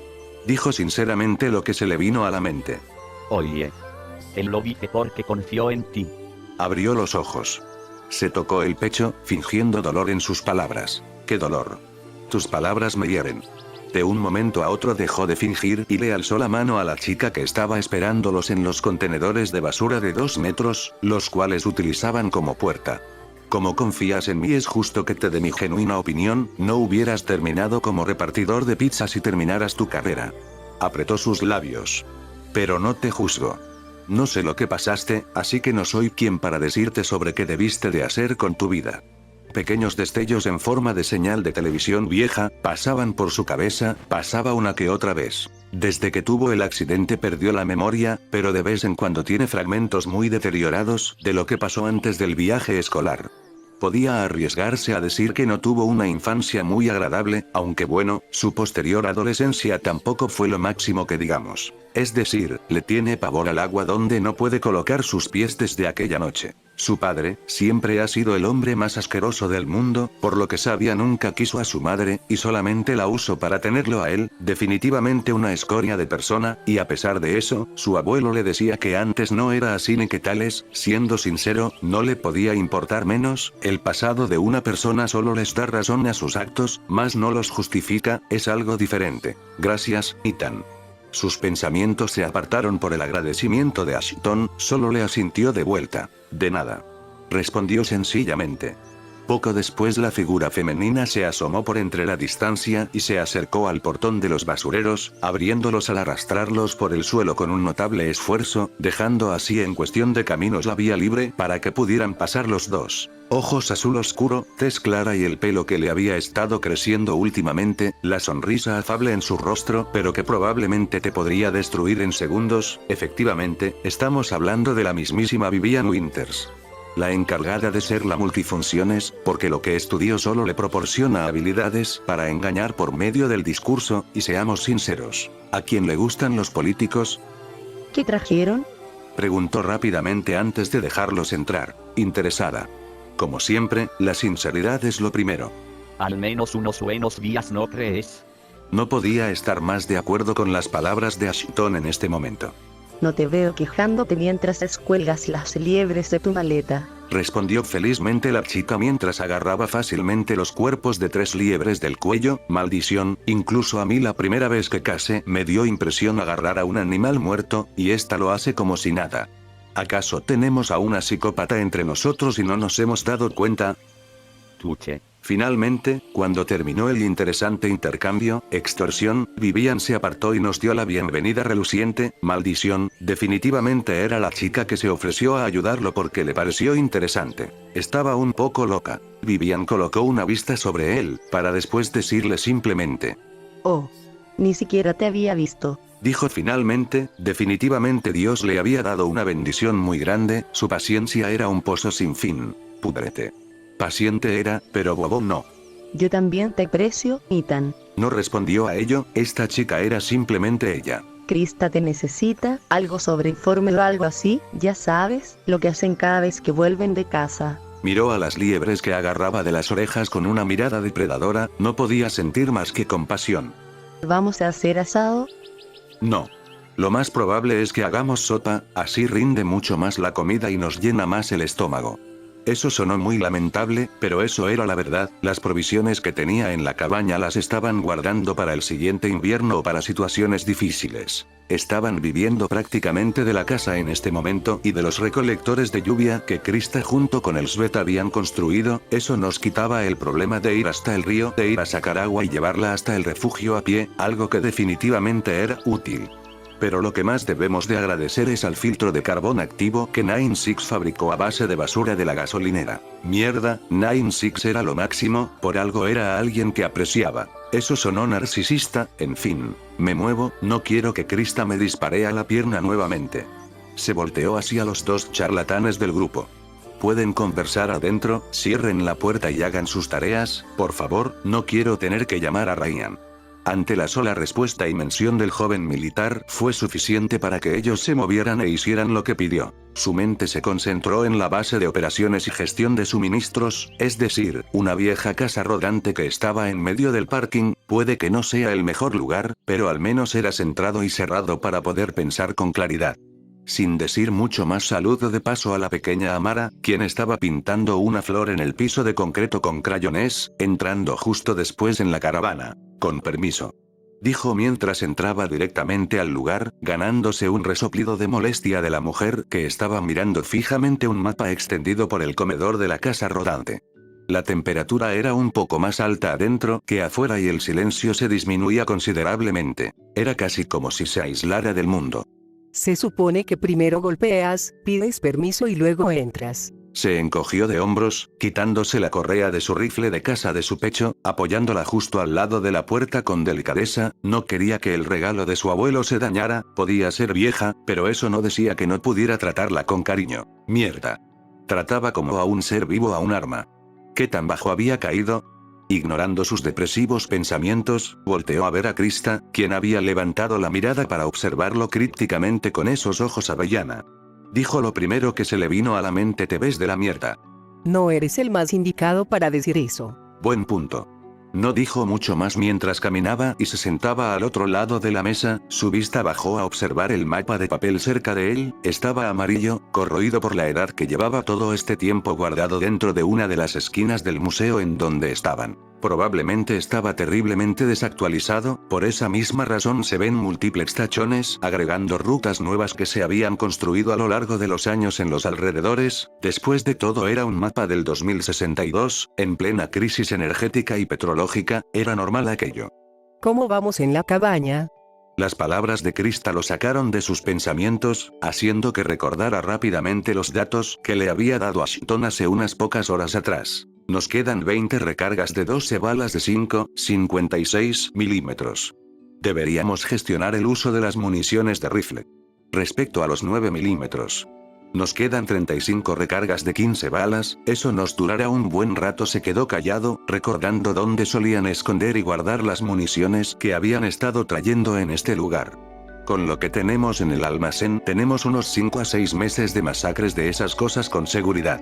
Dijo sinceramente lo que se le vino a la mente. Oye. Él lo dice porque confió en ti. Abrió los ojos. Se tocó el pecho, fingiendo dolor en sus palabras. ¿Qué dolor? Tus palabras me hieren. De un momento a otro dejó de fingir y le alzó la mano a la chica que estaba esperándolos en los contenedores de basura de 2 metros, los cuales utilizaban como puerta. Como confías en mí, es justo que te dé mi genuina opinión, no hubieras terminado como repartidor de pizzas si terminaras tu carrera. Apretó sus labios. Pero no te juzgo. No sé lo que pasaste, así que no soy quien para decirte sobre qué debiste de hacer con tu vida. Pequeños destellos en forma de señal de televisión vieja, pasaban por su cabeza, pasaba una que otra vez. Desde que tuvo el accidente perdió la memoria, pero de vez en cuando tiene fragmentos muy deteriorados, de lo que pasó antes del viaje escolar. Podía arriesgarse a decir que no tuvo una infancia muy agradable, aunque bueno, su posterior adolescencia tampoco fue lo máximo que digamos. Es decir, le tiene pavor al agua donde no puede colocar sus pies desde aquella noche. Su padre, siempre ha sido el hombre más asqueroso del mundo, por lo que Sabia nunca quiso a su madre, y solamente la usó para tenerlo a él, definitivamente una escoria de persona, y a pesar de eso, su abuelo le decía que antes no era así ni que tales, siendo sincero, no le podía importar menos, el pasado de una persona solo les da razón a sus actos, mas no los justifica, es algo diferente. Gracias, Ethan. Sus pensamientos se apartaron por el agradecimiento de Ashton, solo le asintió de vuelta. De nada. Respondió sencillamente. Poco después la figura femenina se asomó por entre la distancia y se acercó al portón de los basureros, abriéndolos al arrastrarlos por el suelo con un notable esfuerzo, dejando así en cuestión de caminos la vía libre para que pudieran pasar los dos. Ojos azul oscuro, tez clara y el pelo que le había estado creciendo últimamente, la sonrisa afable en su rostro pero que probablemente te podría destruir en segundos, efectivamente, estamos hablando de la mismísima Vivian Winters. La encargada de ser la multifunciones, porque lo que estudió solo le proporciona habilidades para engañar por medio del discurso, y seamos sinceros, ¿a quién le gustan los políticos? ¿Qué trajeron? Preguntó rápidamente antes de dejarlos entrar, interesada. Como siempre, la sinceridad es lo primero. Al menos unos buenos días, ¿no crees? No podía estar más de acuerdo con las palabras de Ashton en este momento. No te veo quejándote mientras descuelgas las liebres de tu maleta. Respondió felizmente la chica mientras agarraba fácilmente los cuerpos de 3 liebres del cuello. Maldición, incluso a mí la primera vez que casé me dio impresión agarrar a un animal muerto, y esta lo hace como si nada. ¿Acaso tenemos a una psicópata entre nosotros y no nos hemos dado cuenta? Tuche. Finalmente, cuando terminó el interesante intercambio, extorsión, Vivian se apartó y nos dio la bienvenida reluciente. Maldición, definitivamente era la chica que se ofreció a ayudarlo porque le pareció interesante. Estaba un poco loca. Vivian colocó una vista sobre él, para después decirle simplemente. Oh. Ni siquiera te había visto. Dijo finalmente, definitivamente Dios le había dado una bendición muy grande, su paciencia era un pozo sin fin. Pudrete. Paciente era, pero bobo no. Yo también te aprecio, Ethan. No respondió a ello, esta chica era simplemente ella. Krista te necesita, algo sobre informe o algo así, ya sabes, lo que hacen cada vez que vuelven de casa. Miró a las liebres que agarraba de las orejas con una mirada depredadora, no podía sentir más que compasión. ¿Vamos a hacer asado? No. Lo más probable es que hagamos sopa, así rinde mucho más la comida y nos llena más el estómago. Eso sonó muy lamentable, pero eso era la verdad, las provisiones que tenía en la cabaña las estaban guardando para el siguiente invierno o para situaciones difíciles. Estaban viviendo prácticamente de la casa en este momento y de los recolectores de lluvia que Krista junto con el Svet habían construido, eso nos quitaba el problema de ir hasta el río, de ir a sacar agua y llevarla hasta el refugio a pie, algo que definitivamente era útil. Pero lo que más debemos de agradecer es al filtro de carbón activo que 96 fabricó a base de basura de la gasolinera. Mierda, 96 era lo máximo, por algo era alguien que apreciaba. Eso sonó narcisista, en fin. Me muevo, no quiero que Krista me dispare a la pierna nuevamente. Se volteó hacia los 2 charlatanes del grupo. Pueden conversar adentro, cierren la puerta y hagan sus tareas, por favor, no quiero tener que llamar a Ryan. Ante la sola respuesta y mención del joven militar, fue suficiente para que ellos se movieran e hicieran lo que pidió. Su mente se concentró en la base de operaciones y gestión de suministros, es decir, una vieja casa rodante que estaba en medio del parking. Puede que no sea el mejor lugar, pero al menos era centrado y cerrado para poder pensar con claridad. Sin decir mucho más saludó de paso a la pequeña Amara, quien estaba pintando una flor en el piso de concreto con crayones, entrando justo después en la caravana. Con permiso. Dijo mientras entraba directamente al lugar, ganándose un resoplido de molestia de la mujer que estaba mirando fijamente un mapa extendido por el comedor de la casa rodante. La temperatura era un poco más alta adentro que afuera y el silencio se disminuía considerablemente. Era casi como si se aislara del mundo. Se supone que primero golpeas, pides permiso y luego entras. Se encogió de hombros, quitándose la correa de su rifle de caza de su pecho, apoyándola justo al lado de la puerta con delicadeza. No quería que el regalo de su abuelo se dañara, podía ser vieja, pero eso no decía que no pudiera tratarla con cariño. Mierda. Trataba como a un ser vivo a un arma. ¿Qué tan bajo había caído? Ignorando sus depresivos pensamientos, volteó a ver a Krista, quien había levantado la mirada para observarlo crípticamente con esos ojos avellana. Dijo lo primero que se le vino a la mente: te ves de la mierda. No eres el más indicado para decir eso. Buen punto. No dijo mucho más mientras caminaba y se sentaba al otro lado de la mesa. Su vista bajó a observar el mapa de papel cerca de él. Estaba amarillo, corroído por la edad que llevaba todo este tiempo guardado dentro de una de las esquinas del museo en donde estaban. Probablemente estaba terriblemente desactualizado, por esa misma razón se ven múltiples tachones agregando rutas nuevas que se habían construido a lo largo de los años en los alrededores. Después de todo era un mapa del 2062, en plena crisis energética y petrológica, era normal aquello. ¿Cómo vamos en la cabaña? Las palabras de Krista lo sacaron de sus pensamientos, haciendo que recordara rápidamente los datos que le había dado Ashton hace unas pocas horas atrás. Nos quedan 20 recargas de 12 balas de 5,56 milímetros. Deberíamos gestionar el uso de las municiones de rifle. Respecto a los 9 milímetros. Nos quedan 35 recargas de 15 balas, eso nos durará un buen rato. Se quedó callado, recordando dónde solían esconder y guardar las municiones que habían estado trayendo en este lugar. Con lo que tenemos en el almacén tenemos unos 5 a 6 meses de masacres de esas cosas con seguridad.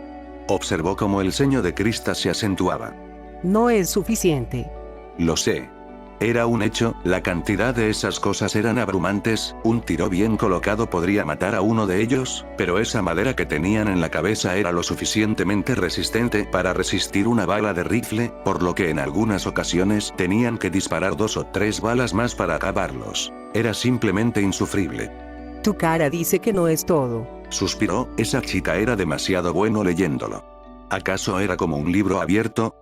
Observó cómo el ceño de Krista se acentuaba. No es suficiente. Lo sé. Era un hecho, la cantidad de esas cosas eran abrumantes, un tiro bien colocado podría matar a uno de ellos, pero esa madera que tenían en la cabeza era lo suficientemente resistente para resistir una bala de rifle, por lo que en algunas ocasiones tenían que disparar 2 o 3 balas más para acabarlos. Era simplemente insufrible. Tu cara dice que no es todo. Suspiró, esa chica era demasiado bueno leyéndolo. ¿Acaso era como un libro abierto?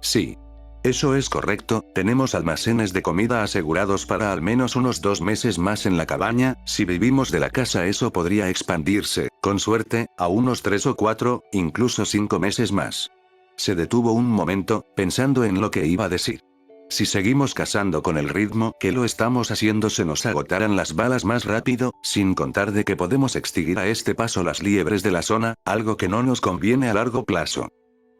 Sí. Eso es correcto, tenemos almacenes de comida asegurados para al menos unos 2 meses más en la cabaña. Si vivimos de la casa eso podría expandirse, con suerte, a unos 3 o 4, incluso 5 meses más. Se detuvo un momento, pensando en lo que iba a decir. Si seguimos cazando con el ritmo que lo estamos haciendo se nos agotarán las balas más rápido, sin contar de que podemos extinguir a este paso las liebres de la zona, algo que no nos conviene a largo plazo.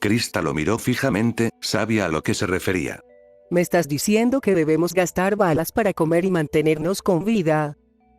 Krista lo miró fijamente, sabía a lo que se refería. ¿Me estás diciendo que debemos gastar balas para comer y mantenernos con vida?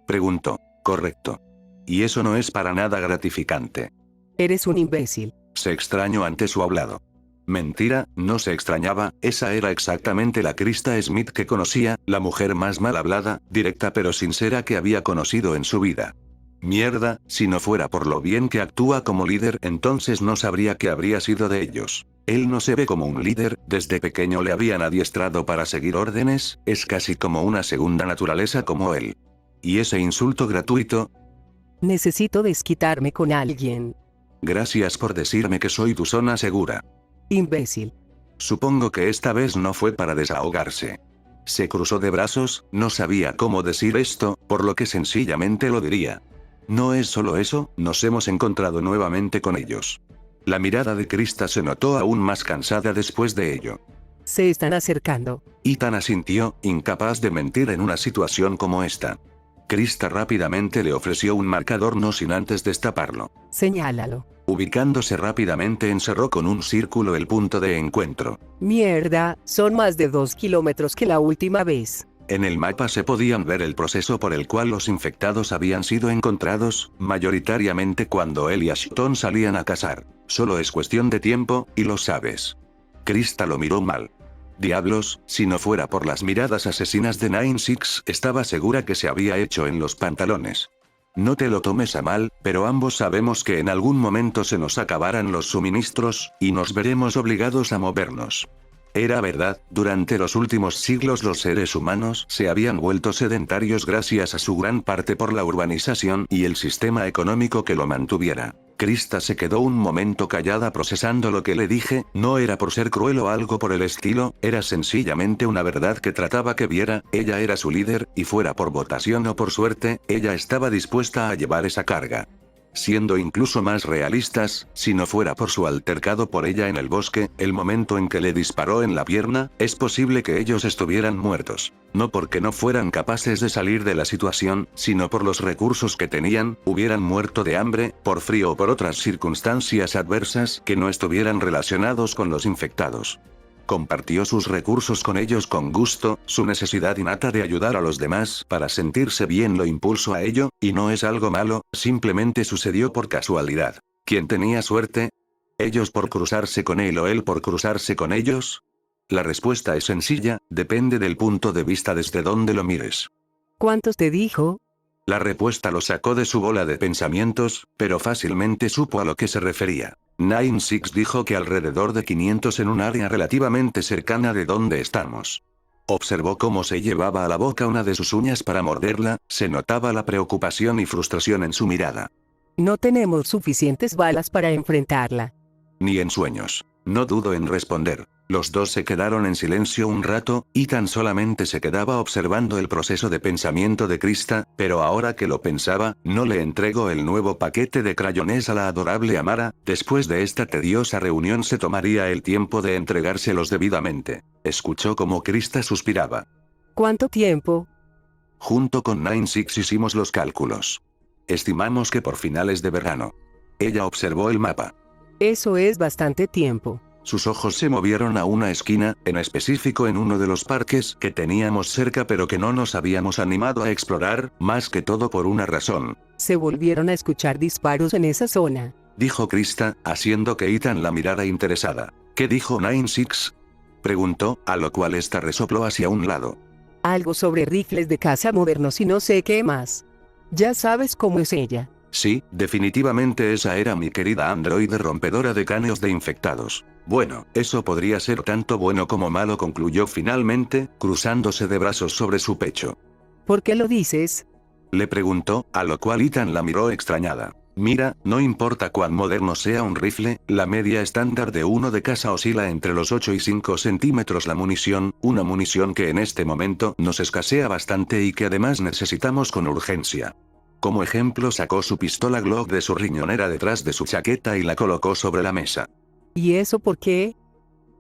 Preguntó. Correcto. Y eso no es para nada gratificante. Eres un imbécil. Se extrañó ante su hablado. Mentira, no se extrañaba, esa era exactamente la Krista Smith que conocía, la mujer más mal hablada, directa pero sincera que había conocido en su vida. Mierda, si no fuera por lo bien que actúa como líder, entonces no sabría qué habría sido de ellos. Él no se ve como un líder, desde pequeño le habían adiestrado para seguir órdenes, es casi como una segunda naturaleza como él. ¿Y ese insulto gratuito? Necesito desquitarme con alguien. Gracias por decirme que soy tu zona segura. Imbécil. Supongo que esta vez no fue para desahogarse. Se cruzó de brazos, no sabía cómo decir esto, por lo que sencillamente lo diría. No es solo eso, nos hemos encontrado nuevamente con ellos. La mirada de Krista se notó aún más cansada después de ello. Se están acercando. Ethan asintió, incapaz de mentir en una situación como esta. Krista rápidamente le ofreció un marcador no sin antes destaparlo. Señálalo. Ubicándose rápidamente encerró con un círculo el punto de encuentro. Mierda, son más de 2 kilómetros que la última vez. En el mapa se podían ver el proceso por el cual los infectados habían sido encontrados, mayoritariamente cuando él y Ashton salían a cazar. Solo es cuestión de tiempo, y lo sabes. Krista lo miró mal. Diablos, si no fuera por las miradas asesinas de 9-6, estaba segura que se había hecho en los pantalones. No te lo tomes a mal, pero ambos sabemos que en algún momento se nos acabarán los suministros, y nos veremos obligados a movernos. Era verdad, durante los últimos siglos los seres humanos se habían vuelto sedentarios gracias a su gran parte por la urbanización y el sistema económico que lo mantuviera. Krista se quedó un momento callada procesando lo que le dije, no era por ser cruel o algo por el estilo, era sencillamente una verdad que trataba que viera, ella era su líder, y fuera por votación o por suerte, ella estaba dispuesta a llevar esa carga. Siendo incluso más realistas, si no fuera por su altercado por ella en el bosque, el momento en que le disparó en la pierna, es posible que ellos estuvieran muertos. No porque no fueran capaces de salir de la situación, sino por los recursos que tenían, hubieran muerto de hambre, por frío o por otras circunstancias adversas que no estuvieran relacionados con los infectados. Compartió sus recursos con ellos con gusto, su necesidad innata de ayudar a los demás para sentirse bien lo impulsó a ello, y no es algo malo, simplemente sucedió por casualidad. ¿Quién tenía suerte? ¿Ellos por cruzarse con él o él por cruzarse con ellos? La respuesta es sencilla, depende del punto de vista desde donde lo mires. ¿Cuántos te dijo? La respuesta lo sacó de su bola de pensamientos, pero fácilmente supo a lo que se refería. 96 dijo que alrededor de 500 en un área relativamente cercana de donde estamos. Observó cómo se llevaba a la boca una de sus uñas para morderla, se notaba la preocupación y frustración en su mirada. No tenemos suficientes balas para enfrentarla. Ni en sueños. No dudo en responder. Los dos se quedaron en silencio un rato, y tan solamente se quedaba observando el proceso de pensamiento de Krista, pero ahora que lo pensaba, no le entregó el nuevo paquete de crayones a la adorable Amara, después de esta tediosa reunión se tomaría el tiempo de entregárselos debidamente. Escuchó como Krista suspiraba. ¿Cuánto tiempo? Junto con 96 hicimos los cálculos. Estimamos que por finales de verano. Ella observó el mapa. Eso es bastante tiempo. Sus ojos se movieron a una esquina, en específico en uno de los parques que teníamos cerca pero que no nos habíamos animado a explorar, más que todo por una razón. Se volvieron a escuchar disparos en esa zona. Dijo Krista, haciendo que Ethan la mirara interesada. ¿Qué dijo 96? Preguntó, a lo cual esta resopló hacia un lado. Algo sobre rifles de caza modernos y no sé qué más. Ya sabes cómo es ella. Sí, definitivamente esa era mi querida androide rompedora de cráneos de infectados. Bueno, eso podría ser tanto bueno como malo, concluyó finalmente, cruzándose de brazos sobre su pecho. ¿Por qué lo dices? Le preguntó, a lo cual Ethan la miró extrañada. Mira, no importa cuán moderno sea un rifle, la media estándar de uno de caza oscila entre los 8 y 5 centímetros la munición, una munición que en este momento nos escasea bastante y que además necesitamos con urgencia. Como ejemplo sacó su pistola Glock de su riñonera detrás de su chaqueta y la colocó sobre la mesa. ¿Y eso por qué?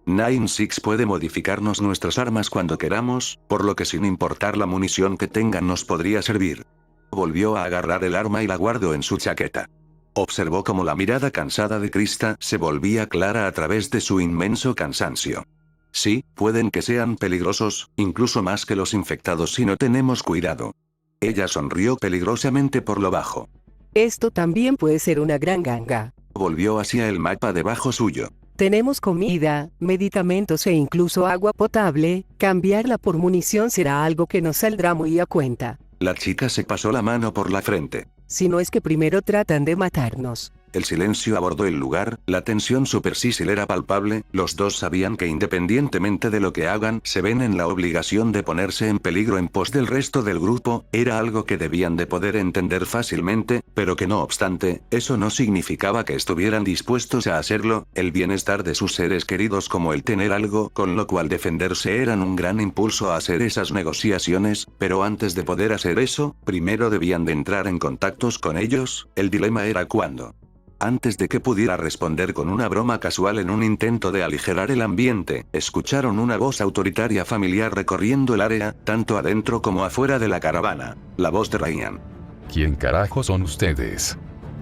96 puede modificarnos nuestras armas cuando queramos, por lo que sin importar la munición que tengan nos podría servir. Volvió a agarrar el arma y la guardó en su chaqueta. Observó cómo la mirada cansada de Krista se volvía clara a través de su inmenso cansancio. Sí, pueden que sean peligrosos, incluso más que los infectados si no tenemos cuidado. Ella sonrió peligrosamente por lo bajo. Esto también puede ser una gran ganga. Volvió hacia el mapa debajo suyo. Tenemos comida, medicamentos e incluso agua potable, cambiarla por munición será algo que nos saldrá muy a cuenta. La chica se pasó la mano por la frente. Si no es que primero tratan de matarnos. El silencio abordó el lugar, la tensión superficial era palpable, los dos sabían que independientemente de lo que hagan, se ven en la obligación de ponerse en peligro en pos del resto del grupo, era algo que debían de poder entender fácilmente, pero que no obstante, eso no significaba que estuvieran dispuestos a hacerlo, el bienestar de sus seres queridos como el tener algo con lo cual defenderse eran un gran impulso a hacer esas negociaciones, pero antes de poder hacer eso, primero debían de entrar en contactos con ellos, el dilema era cuándo. Antes de que pudiera responder con una broma casual en un intento de aligerar el ambiente, escucharon una voz autoritaria familiar recorriendo el área, tanto adentro como afuera de la caravana. La voz de Ryan. ¿Quién carajo son ustedes?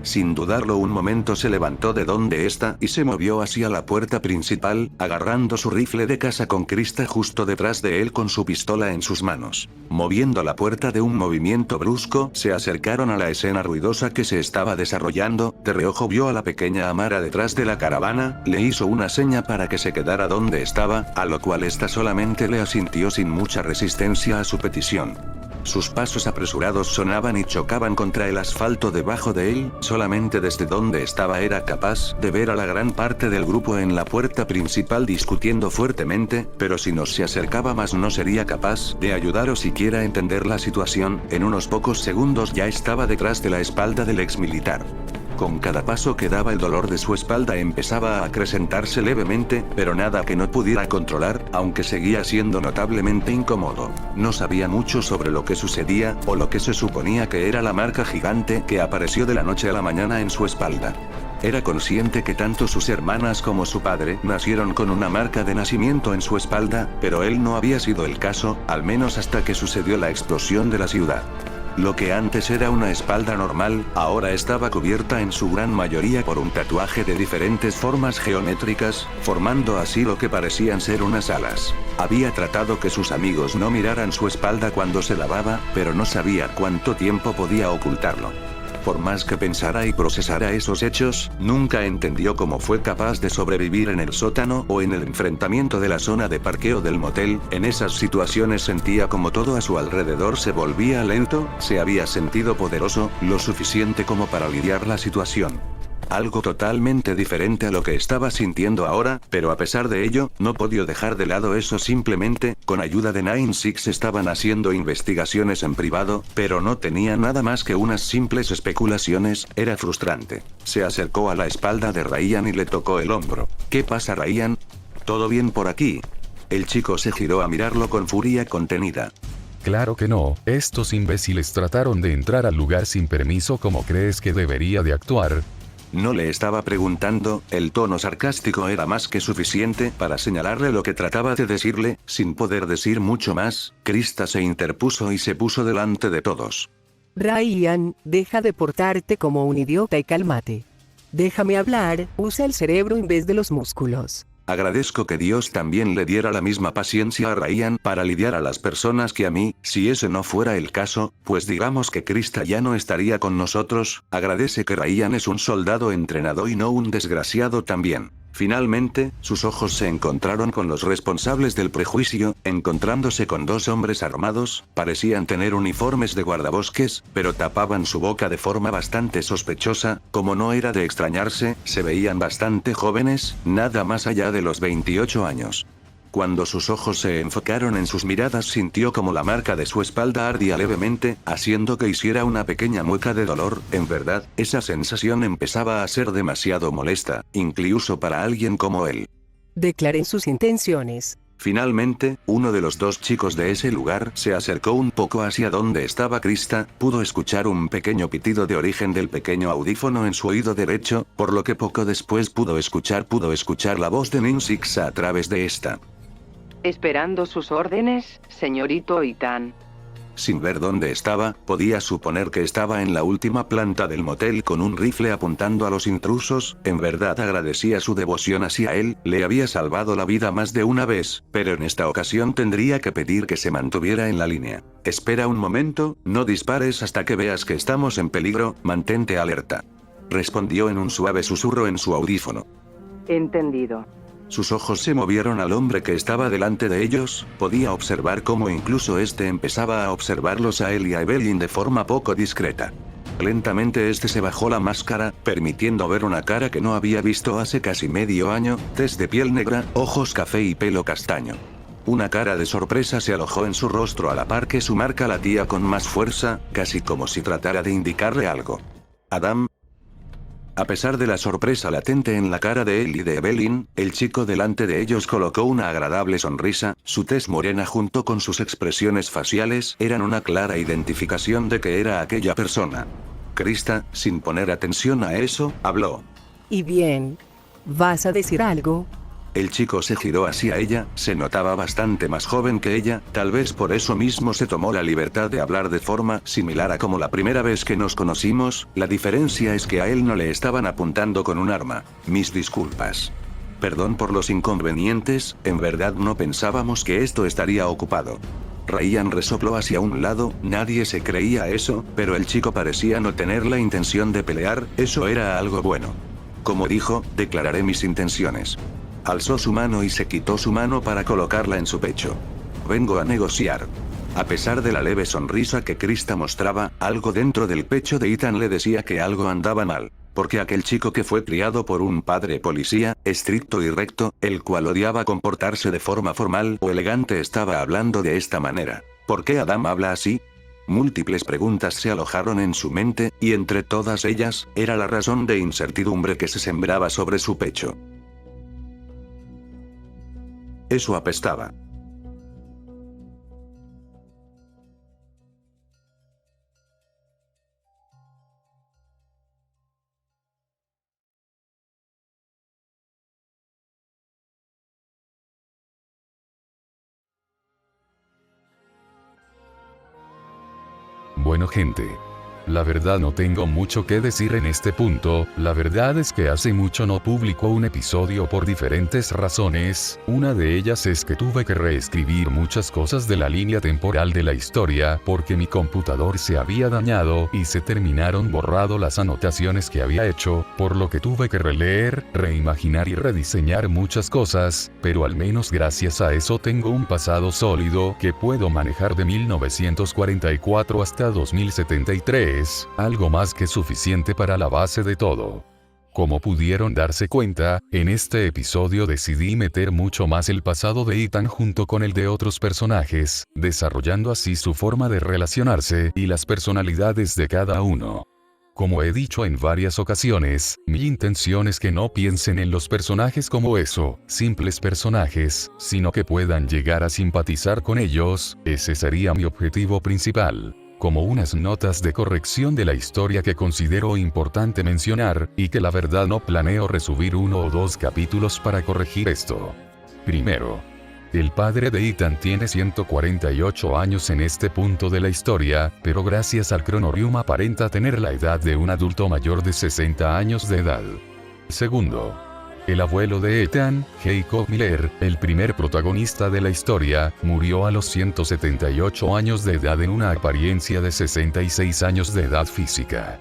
Sin dudarlo un momento se levantó de donde está y se movió hacia la puerta principal, agarrando su rifle de caza con Krista justo detrás de él con su pistola en sus manos. Moviendo la puerta de un movimiento brusco, se acercaron a la escena ruidosa que se estaba desarrollando, de reojo vio a la pequeña Amara detrás de la caravana, le hizo una seña para que se quedara donde estaba, a lo cual ésta solamente le asintió sin mucha resistencia a su petición. Sus pasos apresurados sonaban y chocaban contra el asfalto debajo de él, solamente desde donde estaba era capaz de ver a la gran parte del grupo en la puerta principal discutiendo fuertemente, pero si nos se acercaba más no sería capaz de ayudar o siquiera entender la situación, en unos pocos segundos ya estaba detrás de la espalda del exmilitar. Con cada paso que daba el dolor de su espalda empezaba a acrecentarse levemente, pero nada que no pudiera controlar, aunque seguía siendo notablemente incómodo. No sabía mucho sobre lo que sucedía, o lo que se suponía que era la marca gigante que apareció de la noche a la mañana en su espalda. Era consciente que tanto sus hermanas como su padre nacieron con una marca de nacimiento en su espalda, pero él no había sido el caso, al menos hasta que sucedió la explosión de la ciudad. Lo que antes era una espalda normal, ahora estaba cubierta en su gran mayoría por un tatuaje de diferentes formas geométricas, formando así lo que parecían ser unas alas. Había tratado que sus amigos no miraran su espalda cuando se lavaba, pero no sabía cuánto tiempo podía ocultarlo. Por más que pensara y procesara esos hechos, nunca entendió cómo fue capaz de sobrevivir en el sótano o en el enfrentamiento de la zona de parqueo del motel. En esas situaciones sentía como todo a su alrededor se volvía lento, se había sentido poderoso, lo suficiente como para lidiar la situación. Algo totalmente diferente a lo que estaba sintiendo ahora, pero a pesar de ello, no podía dejar de lado eso simplemente, con ayuda de Nine Six estaban haciendo investigaciones en privado, pero no tenía nada más que unas simples especulaciones, era frustrante. Se acercó a la espalda de Ryan y le tocó el hombro. ¿Qué pasa, Ryan? ¿Todo bien por aquí? El chico se giró a mirarlo con furia contenida. Claro que no, estos imbéciles trataron de entrar al lugar sin permiso. ¿Cómo crees que debería de actuar? No le estaba preguntando, el tono sarcástico era más que suficiente para señalarle lo que trataba de decirle, sin poder decir mucho más. Krista se interpuso y se puso delante de todos. Ryan, deja de portarte como un idiota y cálmate. Déjame hablar, usa el cerebro en vez de los músculos. Agradezco que Dios también le diera la misma paciencia a Ryan para lidiar a las personas que a mí. Si ese no fuera el caso, pues digamos que Krista ya no estaría con nosotros. Agradece que Ryan es un soldado entrenado y no un desgraciado también. Finalmente, sus ojos se encontraron con los responsables del prejuicio, encontrándose con dos hombres armados, parecían tener uniformes de guardabosques, pero tapaban su boca de forma bastante sospechosa, como no era de extrañarse, se veían bastante jóvenes, nada más allá de los 28 años. Cuando sus ojos se enfocaron en sus miradas sintió como la marca de su espalda ardía levemente, haciendo que hiciera una pequeña mueca de dolor. En verdad, esa sensación empezaba a ser demasiado molesta, incluso para alguien como él. Declaren sus intenciones. Finalmente, uno de los dos chicos de ese lugar se acercó un poco hacia donde estaba Krista, pudo escuchar un pequeño pitido de origen del pequeño audífono en su oído derecho, por lo que poco después pudo escuchar la voz de Nine Six a través de esta. Esperando sus órdenes, señorito Ethan. Sin ver dónde estaba, podía suponer que estaba en la última planta del motel con un rifle apuntando a los intrusos. En verdad agradecía su devoción hacia él, le había salvado la vida más de una vez, pero en esta ocasión tendría que pedir que se mantuviera en la línea. Espera un momento, no dispares hasta que veas que estamos en peligro, mantente alerta. Respondió en un suave susurro en su audífono. Entendido. Sus ojos se movieron al hombre que estaba delante de ellos, podía observar cómo incluso este empezaba a observarlos a él y a Evelyn de forma poco discreta. Lentamente este se bajó la máscara, permitiendo ver una cara que no había visto hace casi medio año, tez de piel negra, ojos café y pelo castaño. Una cara de sorpresa se alojó en su rostro a la par que su marca latía con más fuerza, casi como si tratara de indicarle algo. Adam. A pesar de la sorpresa latente en la cara de él y de Evelyn, el chico delante de ellos colocó una agradable sonrisa, su tez morena junto con sus expresiones faciales eran una clara identificación de que era aquella persona. Krista, sin poner atención a eso, habló. Y bien, ¿vas a decir algo? El chico se giró hacia ella, se notaba bastante más joven que ella, tal vez por eso mismo se tomó la libertad de hablar de forma similar a como la primera vez que nos conocimos, la diferencia es que a él no le estaban apuntando con un arma. Mis disculpas. Perdón por los inconvenientes, en verdad no pensábamos que esto estaría ocupado. Ryan resopló hacia un lado, nadie se creía eso, pero el chico parecía no tener la intención de pelear, eso era algo bueno. Como dijo, declararé mis intenciones. Alzó su mano y se quitó su mano para colocarla en su pecho. Vengo a negociar. A pesar de la leve sonrisa que Krista mostraba, algo dentro del pecho de Ethan le decía que algo andaba mal. Porque aquel chico que fue criado por un padre policía, estricto y recto, el cual odiaba comportarse de forma formal o elegante, estaba hablando de esta manera. ¿Por qué Adam habla así? Múltiples preguntas se alojaron en su mente, y entre todas ellas, era la razón de incertidumbre que se sembraba sobre su pecho. Eso apestaba. Bueno gente. La verdad no tengo mucho que decir en este punto, la verdad es que hace mucho no publico un episodio por diferentes razones, una de ellas es que tuve que reescribir muchas cosas de la línea temporal de la historia porque mi computador se había dañado y se terminaron borrado las anotaciones que había hecho, por lo que tuve que releer, reimaginar y rediseñar muchas cosas, pero al menos gracias a eso tengo un pasado sólido que puedo manejar de 1944 hasta 2073. Algo más que suficiente para la base de todo. Como pudieron darse cuenta, en este episodio decidí meter mucho más el pasado de Ethan junto con el de otros personajes, desarrollando así su forma de relacionarse y las personalidades de cada uno. Como he dicho en varias ocasiones, mi intención es que no piensen en los personajes como eso, simples personajes, sino que puedan llegar a simpatizar con ellos, ese sería mi objetivo principal. Como unas notas de corrección de la historia que considero importante mencionar, y que la verdad no planeo resubir 1 o 2 capítulos para corregir esto. Primero, el padre de Ethan tiene 148 años en este punto de la historia, pero gracias al cronorium aparenta tener la edad de un adulto mayor de 60 años de edad. Segundo, el abuelo de Ethan, Jacob Miller, el primer protagonista de la historia, murió a los 178 años de edad en una apariencia de 66 años de edad física.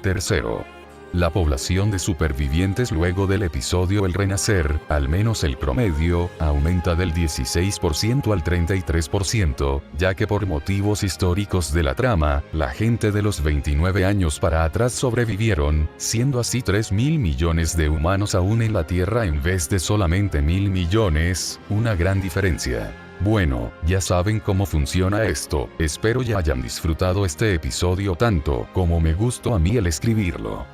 Tercero, la población de supervivientes luego del episodio El Renacer, al menos el promedio, aumenta del 16% al 33%, ya que por motivos históricos de la trama, la gente de los 29 años para atrás sobrevivieron, siendo así 3.000 millones de humanos aún en la Tierra en vez de solamente 1.000 millones, una gran diferencia. Bueno, ya saben cómo funciona esto, espero ya hayan disfrutado este episodio tanto como me gustó a mí el escribirlo.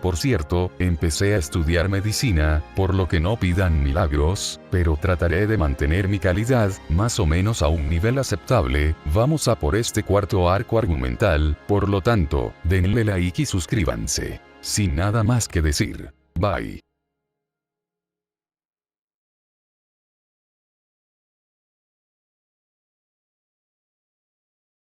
Por cierto, empecé a estudiar medicina, por lo que no pidan milagros, pero trataré de mantener mi calidad, más o menos a un nivel aceptable. Vamos a por este cuarto arco argumental, por lo tanto, denle like y suscríbanse. Sin nada más que decir. Bye.